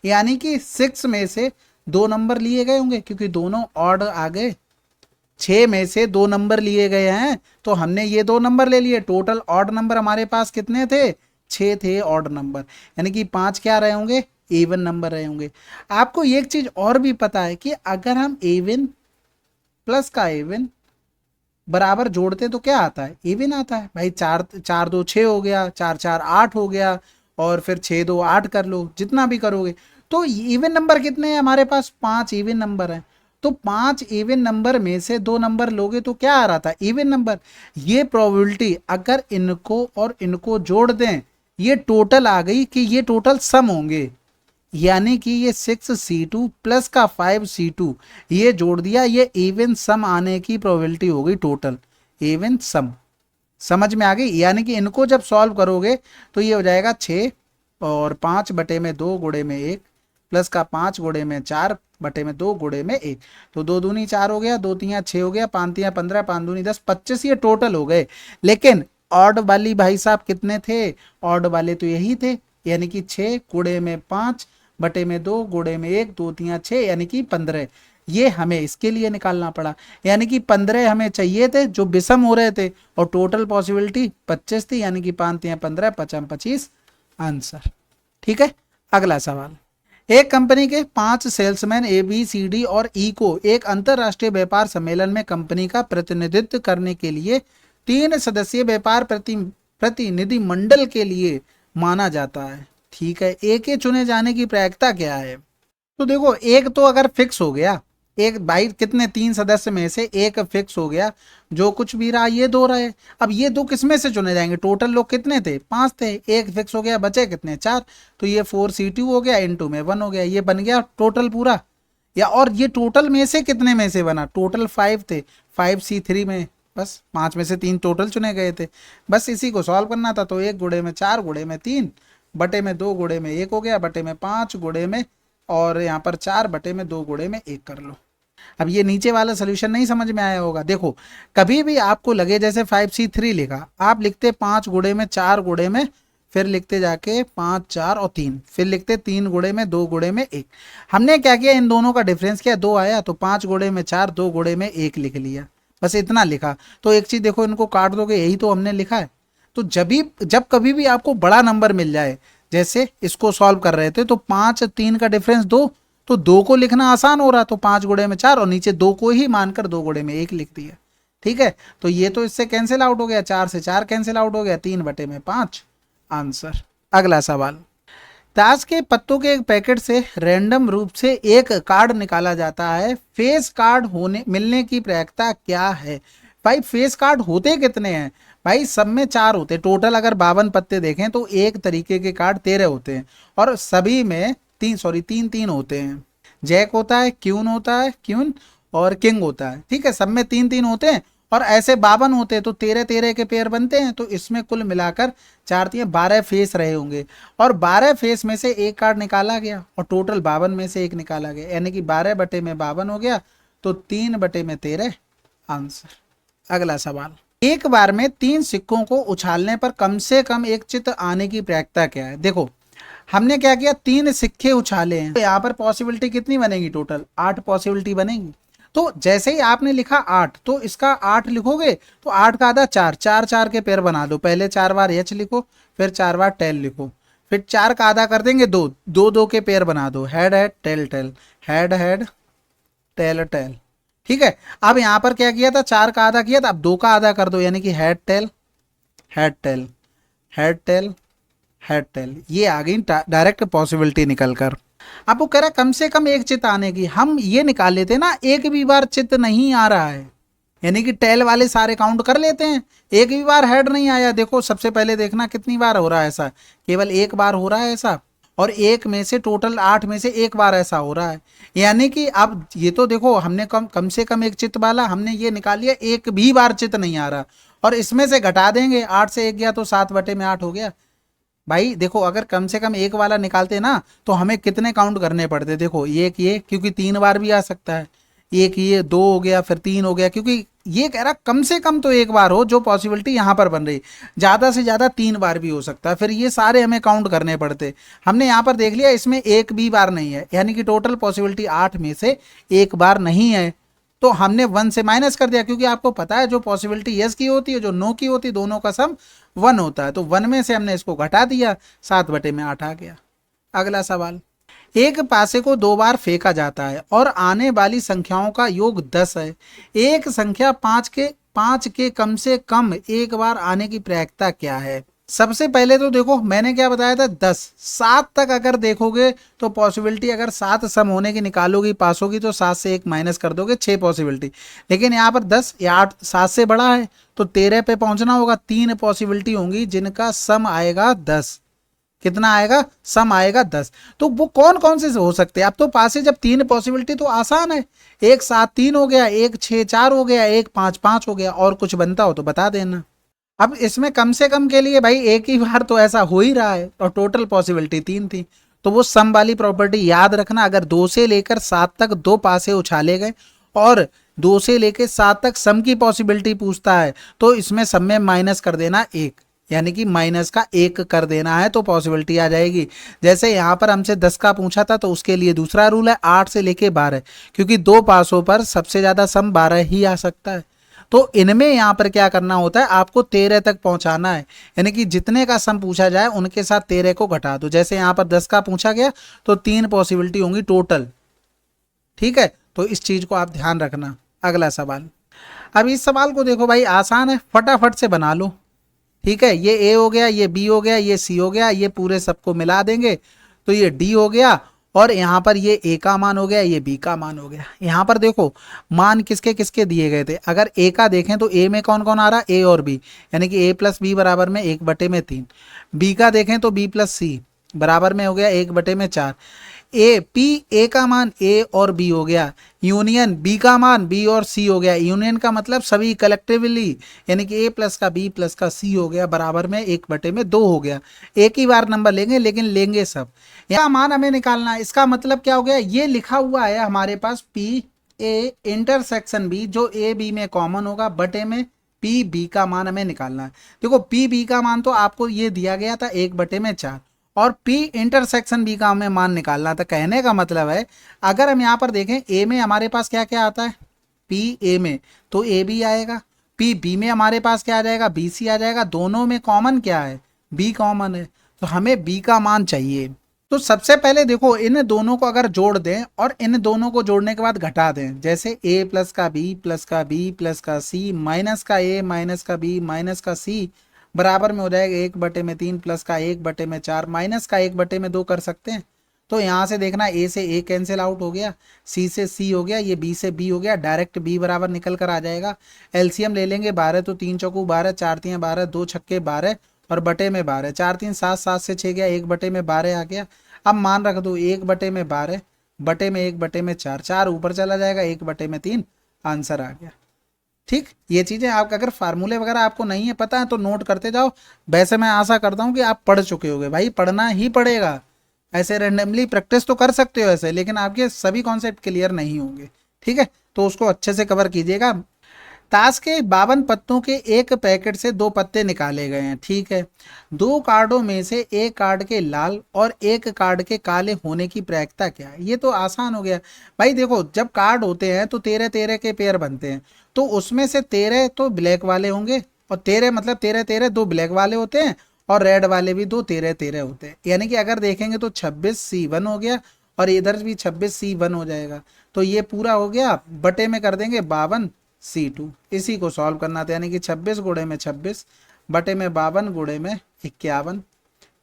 यानी कि 6 में से दो नंबर लिए गए होंगे क्योंकि दोनों ऑड आ गए। 6 में से दो नंबर लिए गए हैं तो हमने ये दो नंबर ले लिए। टोटल ऑड नंबर हमारे पास कितने थे, 6 थे ऑड नंबर, यानी कि 5 क्या रहे होंगे, इवन नंबर रहे होंगे। आपको एक चीज और भी पता है कि अगर हम इवन प्लस का इवन बराबर जोड़ते तो क्या आता है, इवन आता है भाई। 4 4 2 6 हो गया, 4 4 8 हो गया और फिर 6 2 8 कर लो, जितना भी करोगे। तो इवन नंबर कितने हैं हमारे पास, 5 इवन नंबर हैं। तो 5 इवन नंबर में से दो नंबर लोगे तो क्या आ रहा था, इवन नंबर। ये प्रोबेबिलिटी अगर इनको और इनको जोड़ दें, ये टोटल आ गई कि ये टोटल सम होंगे, यानी कि ये 6C2 प्लस का 5C2 ये जोड़ दिया, ये इवन सम आने की प्रोबेबिलिटी हो गई टोटल, इवन सम। समझ में आ गई। यानी कि इनको जब सॉल्व करोगे तो ये हो जाएगा 6 और 5/2 गुणे में 1 प्लस का 5/4/2 गुणे में 1, तो 2 दूनी 4 हो गया, 2 तियाँ 6 हो गया, 5 तियाँ 15, 5 दूनी 10, 25 ये टोटल हो गए। लेकिन ऑड वाली भाई साहब कितने थे, ऑड वाले तो यही थे, यानी कि 6 गुणे में 5/2 गुणे में 1, 2 तियाँ 6, यानी कि 15। ये हमें इसके लिए निकालना पड़ा, यानी कि 15 हमें चाहिए थे जो विषम हो रहे थे और टोटल पॉसिबिलिटी 25 थी, यानी कि 5 तियाँ 15, 5 25 आंसर। ठीक है, अगला सवाल, एक कंपनी के 5 सेल्समैन ABCD और E को एक अंतरराष्ट्रीय व्यापार सम्मेलन में कंपनी का प्रतिनिधित्व करने के लिए 3 सदस्यीय व्यापार प्रतिनिधि मंडल के लिए माना जाता है। ठीक है, एक के चुने जाने की प्रायिकता क्या है। तो देखो एक तो अगर फिक्स हो गया, एक भाई कितने 3 सदस्य में से एक फिक्स हो गया, जो कुछ भी रहा ये दो रहे। अब ये दो किसमें से चुने जाएंगे, टोटल लोग कितने थे, 5 थे, एक फिक्स हो गया, बचे कितने 4, तो ये 4C2 हो गया, इनटू में 1 हो गया, ये बन गया टोटल पूरा। या और ये टोटल में से कितने में से बना, टोटल 5 थे, 5C3 में, बस 5 में से 3 टोटल चुने गए थे। बस इसी को सॉल्व करना था, तो 1 गुणे में 4 गुणे में 3 बटे में 2 गुणे में 1 हो गया, बटे में 5 गुणे में, और यहाँ पर 4/2 गुणे में 1 कर लो। अब ये नीचे वाला सोल्यूशन नहीं समझ में आया होगा। देखो कभी भी आपको लगे जैसे 5C3 लिखा, आप लिखते 5 गुणे में 4 गुणे में, फिर लिखते जाके 5 4 और 3, फिर लिखते 3 गुणे में 2 गुणे में 1। हमने क्या किया, इन दोनों का डिफरेंस किया, 2 आया तो 5 गुणे में 4 2 गुणे में 1 लिख लिया, बस इतना लिखा। तो एक चीज देखो, इनको काट दोगे, यही तो हमने लिखा है। तो जब कभी भी आपको बड़ा नंबर मिल जाए, जैसे इसको सॉल्व कर रहे थे तो 5 3 का डिफरेंस 2, तो 2 को लिखना आसान हो रहा, तो 5 गुणे में 4 और नीचे 2 को ही मानकर 2 गुणे में 1 लिख दिया। ठीक है, तो ये तो इससे कैंसिल आउट हो गया, 4 से 4 कैंसिल आउट हो गया, 3/5 आंसर। अगला सवाल, ताश के पत्तों के एक पैकेट से रैंडम रूप से एक कार्ड निकाला जाता है, फेस कार्ड होने मिलने की प्रायिकता क्या है। भाई फेस कार्ड होते कितने हैं, भाई सब में 4 होते, टोटल अगर 52 पत्ते देखें तो एक तरीके के कार्ड 13 होते हैं और सभी में तीन तीन होते हैं। जैक होता है, क्यून और किंग होता है। ठीक है, सब में 3 3 होते हैं और ऐसे 52 होते हैं तो 13 13 के पेयर बनते हैं, तो इसमें कुल मिलाकर 4 3 12 फेस रहे होंगे और 12 फेस में से एक कार्ड निकाला गया और टोटल 52 में से एक निकाला गया, यानी कि 12/52 हो गया, तो 3/13 आंसर। अगला सवाल, एक बार में 3 सिक्कों को उछालने पर कम से कम एक चित्र आने की प्रायिकता क्या है। देखो हमने क्या किया, 3 सिक्के उछाले हैं, तो यहाँ पर पॉसिबिलिटी कितनी बनेगी, टोटल 8 पॉसिबिलिटी बनेगी। तो जैसे ही आपने लिखा 8, तो इसका 8 लिखोगे तो 8 का आधा 4, 4 4 के पेयर बना दो। पहले 4 बार एच लिखो, फिर 4 बार टेल लिखो, फिर 4 का आधा कर देंगे 2, 2 2 के पेयर बना दो। Head head tail tail, head head tail tail. ठीक है, अब यहाँ पर क्या किया था, 4 का आधा किया था, अब 2 का आधा कर दो, यानी कि head tail head tail head tail head tail. ये आ गई डायरेक्ट पॉसिबिलिटी निकल कर। अब वो कह रहा है कम से कम एक चित्त आने की। हम ये निकाल लेते हैं ना, एक भी बार चित्त नहीं आ रहा है, यानी कि टेल वाले सारे काउंट कर लेते हैं, एक भी बार हेड नहीं आया। देखो सबसे पहले देखना कितनी बार हो रहा है ऐसा, केवल एक बार हो रहा है ऐसा, और एक में से टोटल 8 में से एक बार ऐसा हो रहा है। यानी कि अब ये तो देखो हमने कम से कम एक चित्त वाला हमने ये निकाल लिया, एक भी बार चित्त नहीं आ रहा, और इसमें से घटा देंगे, 8 से 1 गया तो 7/8 हो गया। भाई देखो अगर कम से कम एक वाला निकालते ना तो हमें कितने काउंट करने पड़ते। देखो ये क्योंकि 3 बार भी आ सकता है, एक ये 2 हो गया, फिर 3 हो गया, क्योंकि ये कह रहा कम से कम तो एक बार हो, जो पॉसिबिलिटी यहाँ पर बन रही, ज़्यादा से ज़्यादा 3 बार भी हो सकता है, फिर ये सारे हमें काउंट करने पड़ते। हमने यहाँ पर देख लिया इसमें एक भी बार नहीं है, यानी कि टोटल पॉसिबिलिटी 8 में से एक बार नहीं है, तो हमने 1 से माइनस कर दिया, क्योंकि आपको पता है जो पॉसिबिलिटी यस की होती है, जो नो की होती है, दोनों का सम 1 होता है, तो 1 में से हमने इसको घटा दिया, 7/8 आ गया। अगला सवाल, एक पासे को 2 बार फेंका जाता है और आने वाली संख्याओं का योग 10 है। एक संख्या 5 के कम से कम एक बार आने की प्रायिकता क्या है। सबसे पहले तो देखो मैंने क्या बताया था, 10 7 तक अगर देखोगे तो पॉसिबिलिटी, अगर 7 सम होने की निकालोगी पास होगी तो 7 से 1 माइनस कर दोगे, 6 पॉसिबिलिटी। लेकिन यहाँ पर 10 या 8 7 से बड़ा है तो 13 पे पहुंचना होगा, 3 पॉसिबिलिटी होंगी जिनका सम आएगा 10। कितना आएगा, सम आएगा 10। तो वो कौन कौन से हो सकते हैं। अब तो पास है, जब 3 पॉसिबिलिटी तो आसान है, एक 7 3 हो गया, एक 6 4 हो गया, एक 5 5 हो गया, और कुछ बनता हो तो बता देना। अब इसमें कम से कम के लिए भाई एक ही बार तो ऐसा हो ही रहा है, और टोटल पॉसिबिलिटी 3 थी, तो वो सम वाली प्रॉपर्टी याद रखना। अगर 2 से लेकर 7 तक 2 पासे उछाले गए और 2 से लेकर 7 तक सम की पॉसिबिलिटी पूछता है, तो इसमें सम में माइनस कर देना 1, यानी कि माइनस का 1 कर देना है, तो पॉसिबिलिटी आ जाएगी। जैसे यहाँ पर हमसे 10 का पूछा था, तो उसके लिए दूसरा रूल है 8 से लेके 12, क्योंकि 2 पासों पर सबसे ज़्यादा सम 12 ही आ सकता है। तो इनमें यहाँ पर क्या करना होता है, आपको 13 तक पहुंचाना है, यानी कि जितने का सम पूछा जाए उनके साथ 13 को घटा दो। जैसे यहाँ पर 10 का पूछा गया तो 3 पॉसिबिलिटी होंगी टोटल। ठीक है, तो इस चीज को आप ध्यान रखना। अगला सवाल, अब इस सवाल को देखो भाई आसान है, फटाफट से बना लो। ठीक है, ये ए हो गया, ये बी हो गया, ये सी हो गया, ये पूरे सबको मिला देंगे तो ये डी हो गया, और यहाँ पर ये ए का मान हो गया, ये बी का मान हो गया। यहाँ पर देखो मान किसके किसके दिए गए थे। अगर ए का देखें तो ए में कौन कौन आ रहा है, ए और बी, यानी कि ए प्लस बी बराबर में 1/3। बी का देखें तो बी प्लस सी बराबर में हो गया 1/4। ए पी, ए का मान ए और बी हो गया, यूनियन बी का मान बी और सी हो गया। यूनियन का मतलब सभी कलेक्टिवली, यानी कि ए प्लस का बी प्लस का सी हो गया, बराबर में 1/2 हो गया। एक ही बार नंबर लेंगे लेकिन लेंगे सब। यहाँ मान हमें निकालना है, इसका मतलब क्या हो गया, ये लिखा हुआ है हमारे पास पी ए इंटरसेक्शन बी, जो ए बी में कॉमन होगा, बटे में पी बी का मान हमें निकालना है। देखो पी बी का मान तो आपको ये दिया गया था 1/4, और P इंटरसेक्शन बी का हमें मान निकालना था। कहने का मतलब है अगर हम यहाँ पर देखें ए में हमारे पास क्या क्या आता है, P ए में तो ए बी आएगा, P बी में हमारे पास क्या आ जाएगा, बी सी आ जाएगा। दोनों में कॉमन क्या है, बी कॉमन है, तो हमें बी का मान चाहिए। तो सबसे पहले देखो इन दोनों को अगर जोड़ दें और इन दोनों को जोड़ने के बाद घटा दें, जैसे a प्लस का बी प्लस का बी प्लस का सी माइनस का ए माइनस का बी माइनस का सी बराबर में हो जाएगा 1/3 प्लस का 1/4 माइनस का 1/2 कर सकते हैं। तो यहाँ से देखना ए से ए कैंसिल आउट हो गया, सी से सी हो गया, ये बी से बी हो गया, डायरेक्ट बी बराबर निकल कर आ जाएगा। एलसीएम ले लेंगे 12 तो 3 चौकू 12, 4 3 12, 2 छक्के 12 और बटे में 12, 4 3 7, 7 से 6 गया, 1/12 आ गया। अब मान रख दो 1/12 बटे में 1/4, 4 ऊपर चला जाएगा, 1/3 आंसर आ गया। ठीक, ये चीज़ें आप अगर फार्मूले वगैरह आपको नहीं है पता है तो नोट करते जाओ। वैसे मैं आशा करता हूँ कि आप पढ़ चुके होगे, भाई पढ़ना ही पड़ेगा। ऐसे रैंडमली प्रैक्टिस तो कर सकते हो ऐसे, लेकिन आपके सभी कॉन्सेप्ट क्लियर नहीं होंगे। ठीक है, तो उसको अच्छे से कवर कीजिएगा। ताश के 52 पत्तों के एक पैकेट से 2 पत्ते निकाले गए हैं, ठीक है। 2 कार्डों में से एक कार्ड के लाल और एक कार्ड के काले होने की प्रायिकता क्या है? ये तो आसान हो गया भाई। देखो, जब कार्ड होते हैं तो 13-13 के पेयर बनते हैं, तो उसमें से 13 तो ब्लैक वाले होंगे, और 13 मतलब 13-13 दो ब्लैक वाले होते हैं, और रेड वाले भी दो 13-13 होते हैं। यानी कि अगर देखेंगे तो 26C1 हो गया, और इधर भी 26C1 हो जाएगा। तो ये पूरा हो गया, बटे में कर देंगे 52C2। इसी को सॉल्व करना था, यानी कि 26 गुणे में 26 बटे में 52 गुणे में 51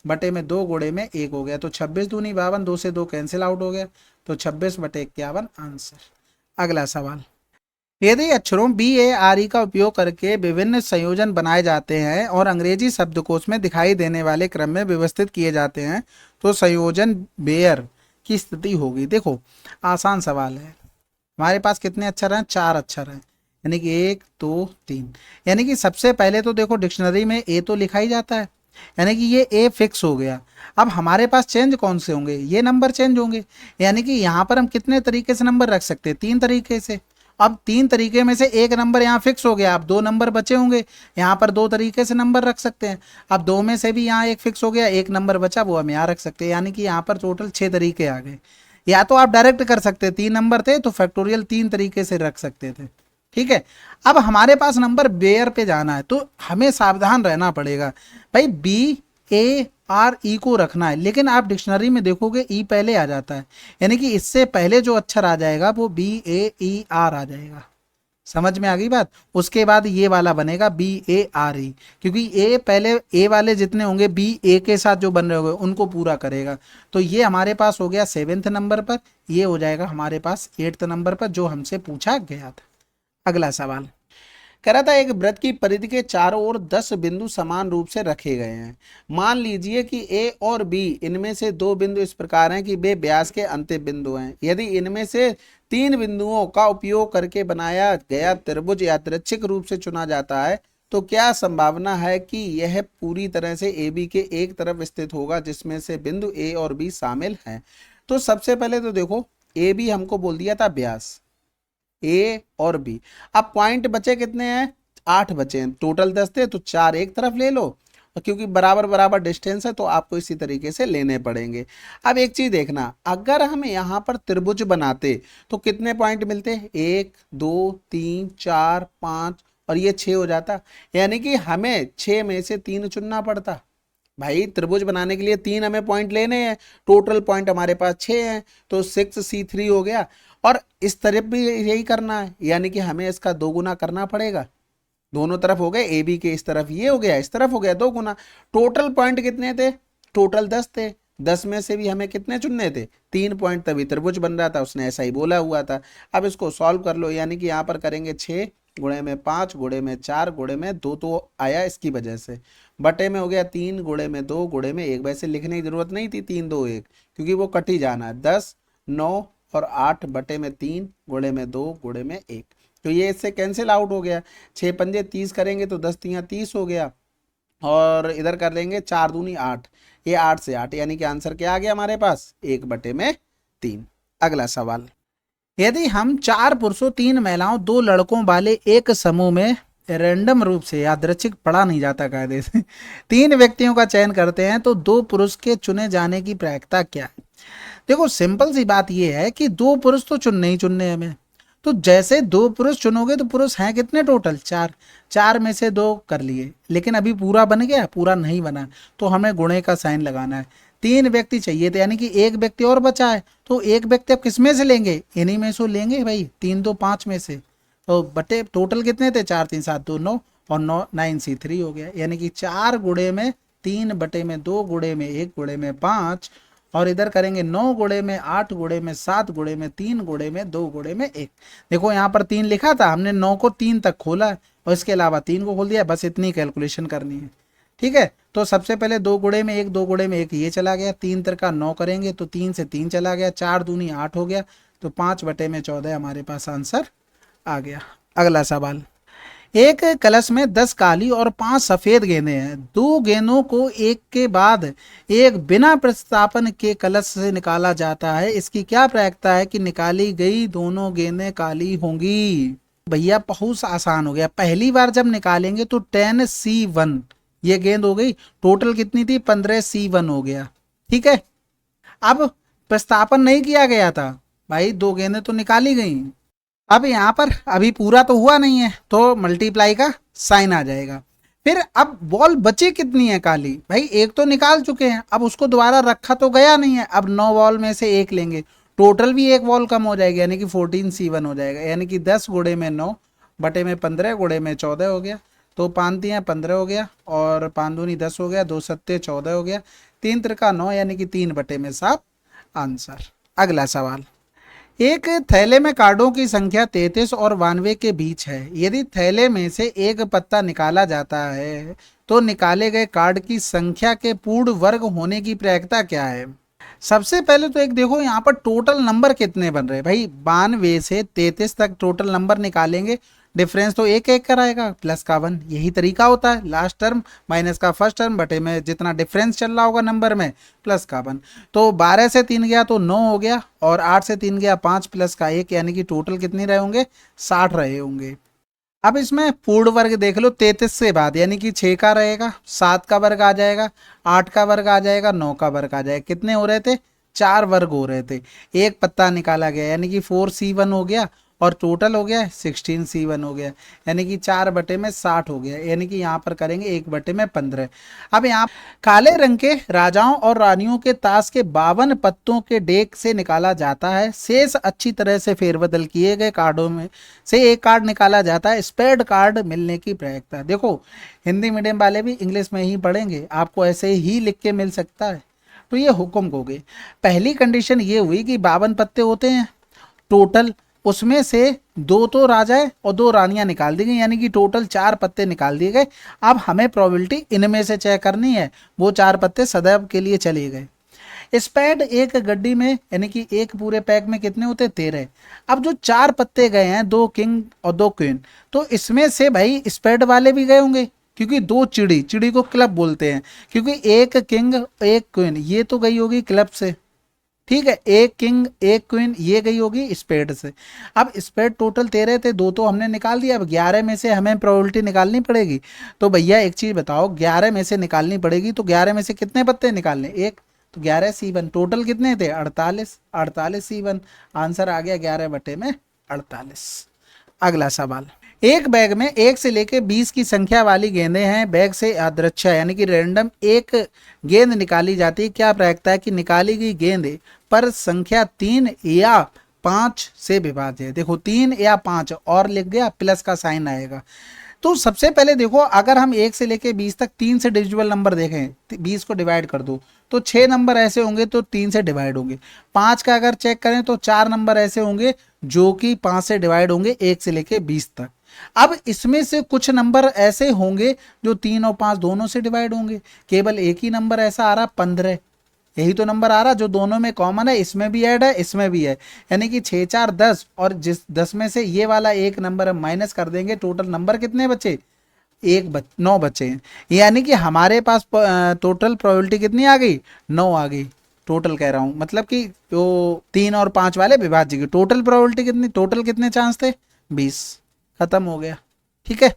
बटे में 2 गुणे में 1 हो गया। तो 26 दूनी 52, 2 से 2 कैंसिल आउट हो गया, तो 26 बटे 51 आंसर। अगला सवाल, यदि अक्षरों BARE का उपयोग करके विभिन्न संयोजन बनाए जाते हैं और अंग्रेजी शब्दकोश में दिखाई देने वाले क्रम में व्यवस्थित किए जाते हैं, तो संयोजन बेयर की स्थिति होगी। देखो, आसान सवाल है। हमारे पास कितने अक्षर हैं? 4 अक्षर हैं, यानी कि 1 2 3। यानी कि सबसे पहले तो देखो, डिक्शनरी में ए तो लिखा ही जाता है, यानी कि ये ए फिक्स हो गया। अब हमारे पास चेंज कौन से होंगे? ये नंबर चेंज होंगे। यानी कि यहाँ पर हम कितने तरीके से नंबर रख सकते हैं? 3 तरीके से। अब 3 तरीके में से एक नंबर यहाँ फिक्स हो गया, अब 2 नंबर बचे होंगे, यहाँ पर 2 तरीके से नंबर रख सकते हैं। अब 2 में से भी यहाँ एक फिक्स हो गया, एक नंबर बचा, वो हम यहाँ रख सकते हैं। यानी कि यहाँ पर टोटल 6 तरीके आ गए। या तो आप डायरेक्ट कर सकते, 3 नंबर थे तो फैक्टोरियल 3 तरीके से रख सकते थे, ठीक है। अब हमारे पास नंबर बेयर पे जाना है, तो हमें सावधान रहना पड़ेगा भाई। BARE को रखना है, लेकिन आप डिक्शनरी में देखोगे ई पहले आ जाता है, यानी कि इससे पहले जो अक्षर आ जाएगा वो BAER आ जाएगा। समझ में आ गई बात? उसके बाद ये वाला बनेगा BARE, क्योंकि ए पहले, ए वाले जितने होंगे बी ए के साथ जो बन रहे होंगे उनको पूरा करेगा। तो ये हमारे पास हो गया 7th नंबर पर, ये हो जाएगा हमारे पास 8th नंबर पर, जो हमसे पूछा गया था। अगला सवाल कह रहा था, एक वृत्त की परिधि के चारों ओर 10 बिंदु समान रूप से रखे गए हैं। मान लीजिए कि ए और बी इनमें से 2 बिंदु इस प्रकार हैं कि वे व्यास के अंतिम बिंदु हैं। यदि इनमें से 3 बिंदुओं का उपयोग करके बनाया गया त्रिभुज यादृच्छिक रूप से चुना जाता है, तो क्या संभावना है कि यह पूरी तरह से ए बी के एक तरफ स्थित होगा जिसमें से बिंदु ए और बी शामिल हैं? तो सबसे पहले तो देखो, ए बी हमको बोल दिया था व्यास, ए और बी। अब पॉइंट बचे कितने हैं? 8 बचे हैं। टोटल 10 थे, तो 4 एक तरफ ले लो, और क्योंकि बराबर बराबर डिस्टेंस है तो आपको इसी तरीके से लेने पड़ेंगे। अब एक चीज देखना, अगर हम यहाँ पर त्रिभुज बनाते तो कितने पॉइंट मिलते? 1 2 3 4 5, और ये 6 हो जाता। यानी कि हमें 6 में से 3 चुनना पड़ता। भाई, त्रिभुज बनाने के लिए 3 हमें पॉइंट लेने हैं, टोटल पॉइंट हमारे पास 6 हैं, तो 6C3 हो गया। और इस तरफ भी यही करना है, यानी कि हमें इसका 2 गुना करना पड़ेगा। दोनों तरफ हो गए, ए बी के इस तरफ ये हो गया, इस तरफ हो गया 2 गुना। टोटल पॉइंट कितने थे? टोटल 10 थे। 10 में से भी हमें कितने चुनने थे? 3 पॉइंट, तभी त्रिभुज बन रहा था, उसने ऐसा ही बोला हुआ था। अब इसको सॉल्व कर लो, यानी कि यहाँ पर करेंगे 6 गुणे में 5 गुणे में 4 गुणे में 2 तो आया इसकी वजह से, बटे में हो गया 3 गुणे में 2 गुणे में 1। वैसे लिखने की जरूरत नहीं थी 3 2 1, क्योंकि वो कट ही जाना है। 10 9 और 8 बटे में 3 गुणे में 2 गुणे में 1, तो ये इससे कैंसिल आउट हो गया। 6 पंजे 30 करेंगे तो 10 तियां 30 हो गया, और इधर कर लेंगे 4 दूनी 8, ये 8 से 8, यानी कि आंसर क्या आ गया हमारे पास? 1 बटे में 3। अगला सवाल, यदि हम 4 पुरुषों 3 महिलाओं 2 लड़कों वाले एक समूह में रैंडम रूप से, यादृच्छिक पढ़ा नहीं जाता कायदे से, 3 व्यक्तियों का चयन करते हैं, तो 2 पुरुष के चुने जाने की प्रायिकता क्या है? देखो, सिंपल सी बात यह है कि 2 पुरुष तो चुनने ही चुनने हमें। तो जैसे 2 पुरुष चुनोगे तो पुरुष हैं कितने टोटल? 4। 4 में से 2 कर लिए, लेकिन अभी पूरा बन गया? पूरा नहीं बना, तो हमें गुणे का साइन लगाना है। 3 व्यक्ति चाहिए थे, यानी कि 1 व्यक्ति और बचा है, तो 1 व्यक्ति अब किस में से लेंगे? इन्हीं में से लेंगे भाई, 3 2 5 में से। तो बटे टोटल कितने थे? 4 3 7 2 9, और 9C3 हो गया। यानी कि 4 गुणे में 3 बटे में 2 गुणे में 1 गुणे में 5, और इधर करेंगे 9 गुणे में 8 गुणे में 7 गुणे में 3 गुणे में 2 गुणे में 1। देखो, यहाँ पर 3 लिखा था, हमने 9 को 3 तक खोला और इसके अलावा 3 को खोल दिया, बस इतनी कैलकुलेशन करनी है, ठीक है। तो सबसे पहले 2 गुणे में 1, 2 गुणे में 1 ये चला गया, 3 तिरका 9 करेंगे तो 3 से 3 चला गया, 4 दूनी 8 हो गया, तो 5 बटे में 14 हमारे पास आंसर आ गया। अगला सवाल, एक कलश में 10 काली और 5 सफेद गेंदें हैं। 2 गेंदों को एक के बाद एक बिना प्रतिस्थापन के कलश से निकाला जाता है। इसकी क्या प्रायिकता है कि निकाली गई दोनों गेंदें काली होंगी? भैया बहुत आसान हो गया। पहली बार जब निकालेंगे तो 10C1 ये गेंद हो गई। टोटल कितनी थी? 15C1 हो गया। ठीक है, अब प्रस्तापन नहीं किया गया था भाई, दो गेंदें तो निकाली गई। अब यहाँ पर अभी पूरा तो हुआ नहीं है तो मल्टीप्लाई का साइन आ जाएगा। फिर अब बॉल बची कितनी है काली? भाई एक तो निकाल चुके हैं, अब उसको दोबारा रखा तो गया नहीं है। अब 9 बॉल में से एक लेंगे, टोटल भी एक बॉल कम हो जाएगी, यानी कि 14C1 हो जाएगा। यानी कि 10 गुणे में 9 बटे में 15 गुणे में 14 हो गया। तो 5 तियां 15 हो गया और 5 दूनी 10 हो गया, 2 सत्ते 14 हो गया, 3 त्रिका 9 यानी कि 3 बटे में 7 आंसर। अगला सवाल, एक थैले में कार्डों की संख्या 33 और 92 के बीच है। यदि थैले में से एक पत्ता निकाला जाता है तो निकाले गए कार्ड की संख्या के पूर्ण वर्ग होने की प्रायिकता क्या है? सबसे पहले तो एक देखो यहाँ पर टोटल नंबर कितने बन रहे हैं भाई। 92 से 33 तक टोटल नंबर निकालेंगे, डिफरेंस तो एक एक कराएगा, प्लस का 1, यही तरीका होता है। लास्ट टर्म माइनस का फर्स्ट टर्म बटे में जितना डिफरेंस चल रहा होगा नंबर में, प्लस का 1। तो 12 से 3 गया तो 9 हो गया, और 8 से 3 गया 5 प्लस का 1, यानी कि टोटल कितने रहे होंगे? 60 रहे होंगे। अब इसमें पूर्ण वर्ग देख लो, 33 से बाद यानी कि 6 का रहेगा, 7 का वर्ग आ जाएगा, 8 का वर्ग आ जाएगा, 9 का वर्ग आ जाएगा। कितने हो रहे थे? 4 वर्ग हो रहे थे। एक पत्ता निकाला गया यानी कि 4C1 हो गया, और टोटल हो गया 16C1 हो गया, यानी कि 4 बटे में 60 हो गया, यानी कि यहाँ पर करेंगे 1 बटे में 15। अब यहाँ काले रंग के राजाओं और रानियों के ताश के 52 पत्तों के डेक से निकाला जाता है। शेष अच्छी तरह से फेरबदल किए गए कार्डों में से एक कार्ड निकाला जाता है। स्पेड कार्ड मिलने की प्रायिकता। देखो हिंदी मीडियम वाले भी इंग्लिश में ही पढ़ेंगे, आपको ऐसे ही लिख के मिल सकता है। तो ये हुक्म हो गए। पहली कंडीशन ये हुई कि 52 पत्ते होते हैं टोटल, उसमें से 2 तो राजाएं और 2 रानियां निकाल दी गई, यानी कि टोटल 4 पत्ते निकाल दिए गए। अब हमें प्रोबेबिलिटी इनमें से चेक करनी है, वो 4 पत्ते सदैव के लिए चले गए। स्पेड एक गड्डी में यानी कि एक पूरे पैक में कितने होते? 13। अब जो 4 पत्ते गए हैं, 2 किंग और 2 क्वीन, तो इसमें से भाई स्पेड वाले भी गए होंगे, क्योंकि 2 चिड़ी, चिड़ी को क्लब बोलते हैं, क्योंकि एक किंग एक क्वीन ये तो गई होगी क्लब से। ठीक है, एक किंग एक क्वीन ये गई होगी स्पेड से। अब स्पेड टोटल 13 थे, 2 तो हमने निकाल दिया। अब 11 में से हमें प्रोबेबिलिटी निकालनी पड़ेगी। तो भैया एक चीज बताओ, 11 में से निकालनी पड़ेगी तो 11 में से कितने पत्ते निकालने? एक, तो 11C1। टोटल कितने थे? 48, 48C1 आंसर आ गया 11 बटे में 48। अगला सवाल, एक बैग में 1 से लेकर 20 की संख्या वाली गेंदें हैं। बैग से यादृच्छा यानी कि रैंडम एक गेंद निकाली जाती है। क्या प्रायिकता है कि निकाली गई गेंद पर संख्या 3 या 5 से विभाज्य है? देखो 3 या 5 और लिख दिया, प्लस का साइन आएगा। तो सबसे पहले देखो, अगर हम 1 से लेके 20 तक 3 से डिविजिबल नंबर देखें, 20 को डिवाइड कर दो तो 6 नंबर ऐसे होंगे तो 3 से डिवाइड होंगे। 5 का अगर चेक करें तो 4 नंबर ऐसे होंगे जो कि 5 से डिवाइड होंगे 1 से लेके 20 तक। अब इसमें से कुछ नंबर ऐसे होंगे जो 3 और 5 दोनों से डिवाइड होंगे। केवल एक ही नंबर ऐसा आ रहा 15, यही तो नंबर आ रहा जो दोनों में कॉमन है, इसमें भी ऐड है इसमें भी है, यानी कि 6 4 10, और जिस 10 में से ये वाला एक नंबर हम माइनस कर देंगे, टोटल नंबर कितने बचे? 9 बचे हैं। यानी कि हमारे पास टोटल प्रोबेबिलिटी कितनी आ गई? 9 आ गई। टोटल कह रहा हूं, मतलब कि जो 3 और 5 वाले विभाज्य की टोटल प्रोबेबिलिटी कितनी, टोटल कितने चांस थे? 20। खत्म हो गया। ठीक है,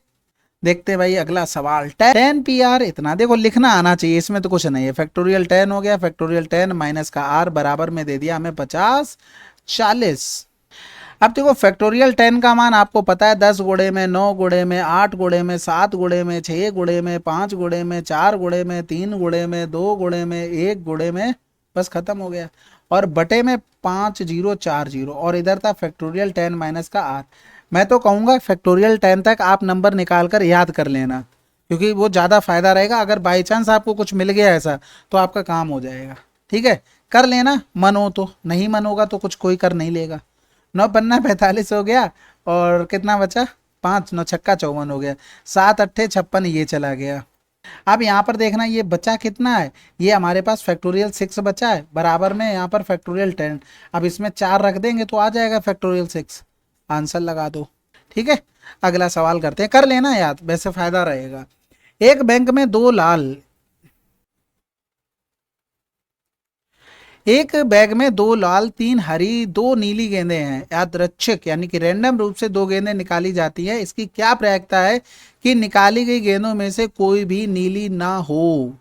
देखते हैं भाई अगला सवाल। 10 PR इतना, देखो लिखना आना चाहिए, इसमें तो कुछ नहीं है। फैक्टोरियल 10 हो गया, फैक्टोरियल 10 माइनस का R बराबर में दे दिया हमें 50 40। अब देखो फैक्टोरियल 10 का मान आपको पता है, 10 गुणे में 9 गुणे में 8 गुणे में 7 गुणे में 6 गुणे में 5 गुणे में 4 गुणे में 3 गुणे में 2 गुणे में 1 गुणे में, बस खत्म हो गया। और बटे में 5 0 4 0, और इधर था फैक्टोरियल 10 माइनस का R। मैं तो कहूँगा फैक्टोरियल 10 तक आप नंबर निकाल कर याद कर लेना, क्योंकि वो ज़्यादा फायदा रहेगा। अगर बाई चांस आपको कुछ मिल गया ऐसा तो आपका काम हो जाएगा। ठीक है, कर लेना, मन हो तो, नहीं मन होगा तो कुछ कोई कर नहीं लेगा। 9 पन्ना 45 हो गया, और कितना बचा? 5 9 छक्का 54 हो गया, 7 8 56 ये चला गया। अब यहाँ पर देखना ये बचा कितना है, ये हमारे पास फैक्टोरियल 6 बचा है, बराबर में यहाँ पर फैक्टोरियल 10। अब इसमें 4 रख देंगे तो आ जाएगा फैक्टोरियल 6, आंसर लगा दो। ठीक है, अगला सवाल करते हैं, कर लेना याद, वैसे फायदा रहेगा। एक बैंक में एक बैग में 2 लाल 3 हरी 2 नीली गेंदें हैं, यादृच्छिक यानी कि रैंडम रूप से 2 गेंदें निकाली जाती है, इसकी क्या प्रयोक्ता है कि निकाली गई गेंदों में से कोई भी नीली ना हो।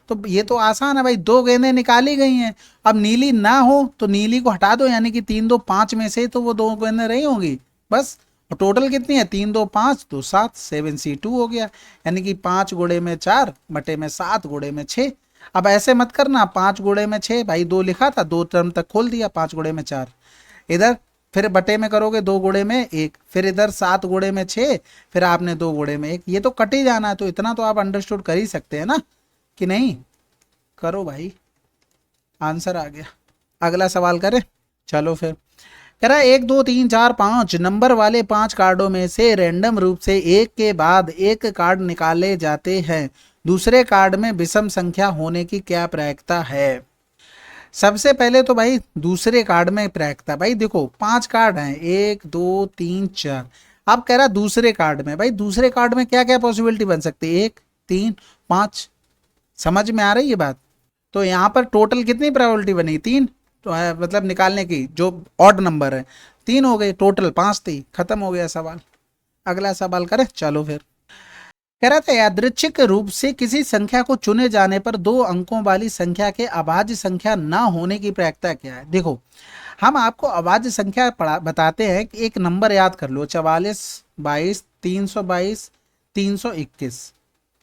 तो ये तो आसान है भाई, 2 गेंदें निकाली गई हैं, अब नीली ना हो तो नीली को हटा दो, यानी कि 3 2 5 में से तो वो 2 गेंदें रही होंगी बस। और टोटल कितनी है, 3 2 5 तो 7, 7C2 हो गया, यानी कि 5 गुणे में 4 बटे में 7 गुणे में 6। अब ऐसे मत करना, 5 गुणे में 6 भाई 2 लिखा था, 2 टर्म तक खोल दिया, 5 गुणे में 4 इधर, फिर बटे में करोगे 2 गुणे में 1, फिर इधर 7 गुणे में 6, फिर आपने 2 गुणे में 1, ये तो कट ही जाना है। तो इतना तो आप अंडरस्टूड कर ही सकते हैं ना कि नहीं। करो भाई, आंसर आ गया। अगला सवाल करें, चलो फिर। कह रहा है 1 2 3 4 5 नंबर वाले 5 कार्डों में से रैंडम रूप से एक के बाद एक कार्ड निकाले जाते हैं, दूसरे कार्ड में विषम संख्या होने की क्या प्रयोक्ता है। सबसे पहले तो भाई दूसरे कार्ड में प्रयोक्ता, भाई देखो 5 कार्ड हैं, 1 2 3 4। अब कह रहा दूसरे कार्ड में, भाई दूसरे कार्ड में क्या क्या पॉसिबिलिटी बन सकती है, 1 3 5। समझ में आ रही है बात। तो यहाँ पर टोटल कितनी प्रोबेबिलिटी बनी, 3। तो मतलब निकालने की जो ऑड नंबर है 3 हो गए, टोटल 5 थी, खत्म हो गया सवाल। अगला सवाल करें, चलो फिर। कह रहा था यादृच्छिक रूप से किसी संख्या को चुने जाने पर 2 अंकों वाली संख्या के अभाज्य संख्या ना होने की प्रयोक्ता क्या है। देखो हम आपको अभाज्य संख्या बताते हैं कि एक नंबर याद कर लो, 44 22 322 321,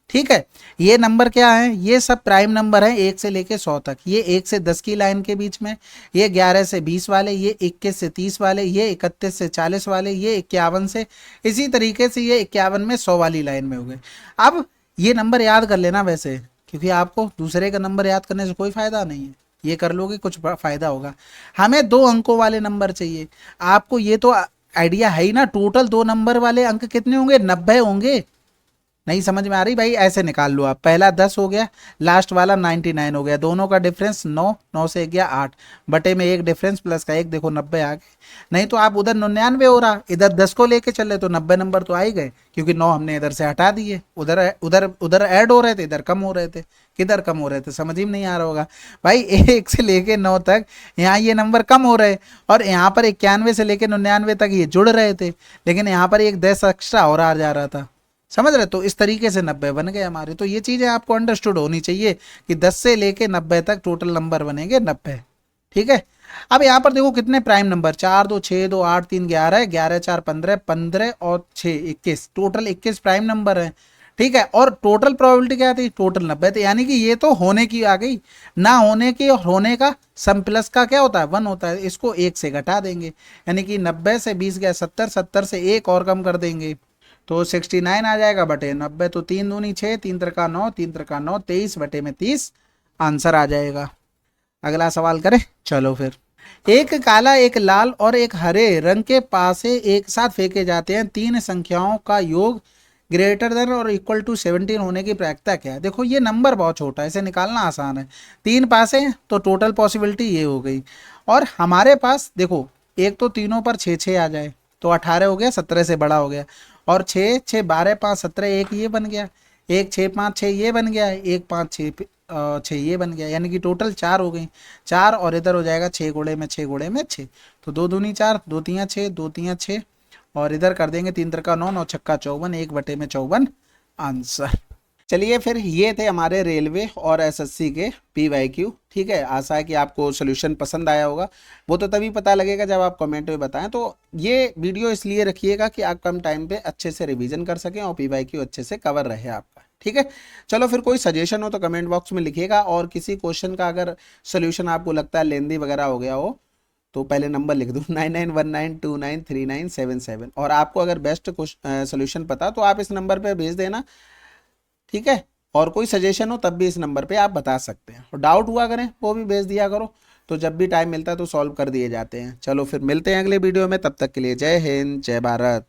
ठीक है। ये नंबर क्या है, ये सब प्राइम नंबर है 1 से लेके 100 तक। ये 1 से 10 की लाइन के बीच में, ये 11 से 20 वाले, ये 21 से 30 वाले, ये 31 से 40 वाले, ये 51 से, इसी तरीके से ये 51 में 100 वाली लाइन में हो गए। अब ये नंबर याद कर लेना वैसे, क्योंकि आपको दूसरे का नंबर याद करने से कोई फायदा नहीं है, ये कर लोगे कुछ फायदा होगा। हमें 2 अंकों वाले नंबर चाहिए, आपको ये तो आइडिया है ही ना, टोटल 2 नंबर वाले अंक कितने होंगे, 90 होंगे। नहीं समझ में आ रही भाई, ऐसे निकाल लो आप, पहला 10 हो गया, लास्ट वाला 99 हो गया, दोनों का डिफरेंस 9, 9 से गया 8, बटे में 1 डिफरेंस प्लस का 1, देखो 90 आ गए। नहीं तो आप उधर 99 हो रहा, इधर 10 को लेके चले तो 90 नंबर तो आ ही गए, क्योंकि 9 हमने इधर से हटा दिए, उधर उधर उधर ऐड हो रहे थे, इधर कम हो रहे थे। किधर कम हो रहे थे, समझ ही में नहीं आ रहा होगा भाई। 1 से लेके 9 तक यहाँ ये नंबर कम हो रहे, और यहाँ पर 91 से लेके 99 तक ये जुड़ रहे थे, लेकिन यहाँ पर एक 10 एक्स्ट्रा और आ जा रहा था, समझ रहे। तो इस तरीके से 90 बन गए हमारे। तो ये चीज़ें आपको अंडरस्टूड होनी चाहिए कि 10 से लेके 90 तक टोटल नंबर बनेंगे 90, ठीक है। अब यहाँ पर देखो कितने प्राइम नंबर, 4 2 6 2 8 3 11, 11 4 15, 15 और 6 21, टोटल 21 प्राइम नंबर है, ठीक है। और टोटल प्रोबेबिलिटी क्या थी, टोटल 90 थी, यानी कि ये तो होने की आ गई, ना होने की और होने का सम प्लस का क्या होता है, 1 होता है, इसको 1 से घटा देंगे, यानी कि 90 से 20 गया 70, 70 से 1 और कम कर देंगे तो 69 आ जाएगा बटे 90। तो 3 दूनी 6, 3 त्रिका 9, 3 त्रिका 9, 23 बटे में 30 आंसर आ जाएगा। अगला सवाल करें, चलो फिर। एक काला, एक लाल और एक हरे रंग के पासे एक साथ फेंके जाते हैं, 3 संख्याओं का योग ग्रेटर देन और इक्वल टू 17 होने की प्रयोक्ता क्या है। देखो ये नंबर बहुत छोटा है, इसे निकालना आसान है, 3 पासे हैं तो टोटल पॉसिबिलिटी ये हो गई, और हमारे पास देखो एक तो तीनों पर 6 6 आ जाए तो 18 हो गया, 17 से बड़ा हो गया, और 6 6 12 5 17, एक ये बन गया, एक 6 5 6 ये बन गया, एक 5 6 6 ये बन गया, यानी कि टोटल 4 हो गई, 4 और इधर हो जाएगा 6 गुणे में 6 गुणे में 6, तो 2 दूनी 4, 2 तियाँ 6, 2 तियाँ 6, और इधर कर देंगे 3 त्रिका 9, 9 छक्का 54, 1 बटे में 54 आंसर। चलिए फिर, ये थे हमारे रेलवे और एसएससी के PYQ, ठीक है। आशा है कि आपको सोल्यूशन पसंद आया होगा, वो तो तभी पता लगेगा जब आप कमेंट में बताएं। तो ये वीडियो इसलिए रखिएगा कि आप कम टाइम पे अच्छे से रिवीजन कर सकें और PYQ अच्छे से कवर रहे आपका, ठीक है। चलो फिर, कोई सजेशन हो तो कमेंट बॉक्स में लिखिएगा, और किसी क्वेश्चन का अगर सोल्यूशन आपको लगता है लेंदी वगैरह हो गया हो तो पहले नंबर लिख दूँ 9919293977, और आपको अगर बेस्ट सोल्यूशन पता तो आप इस नंबर पर भेज देना, ठीक है। और कोई सजेशन हो तब भी इस नंबर पे आप बता सकते हैं, और डाउट हुआ करें वो भी भेज दिया करो, तो जब भी टाइम मिलता है तो सॉल्व कर दिए जाते हैं। चलो फिर मिलते हैं अगले वीडियो में, तब तक के लिए जय हिंद, जय भारत।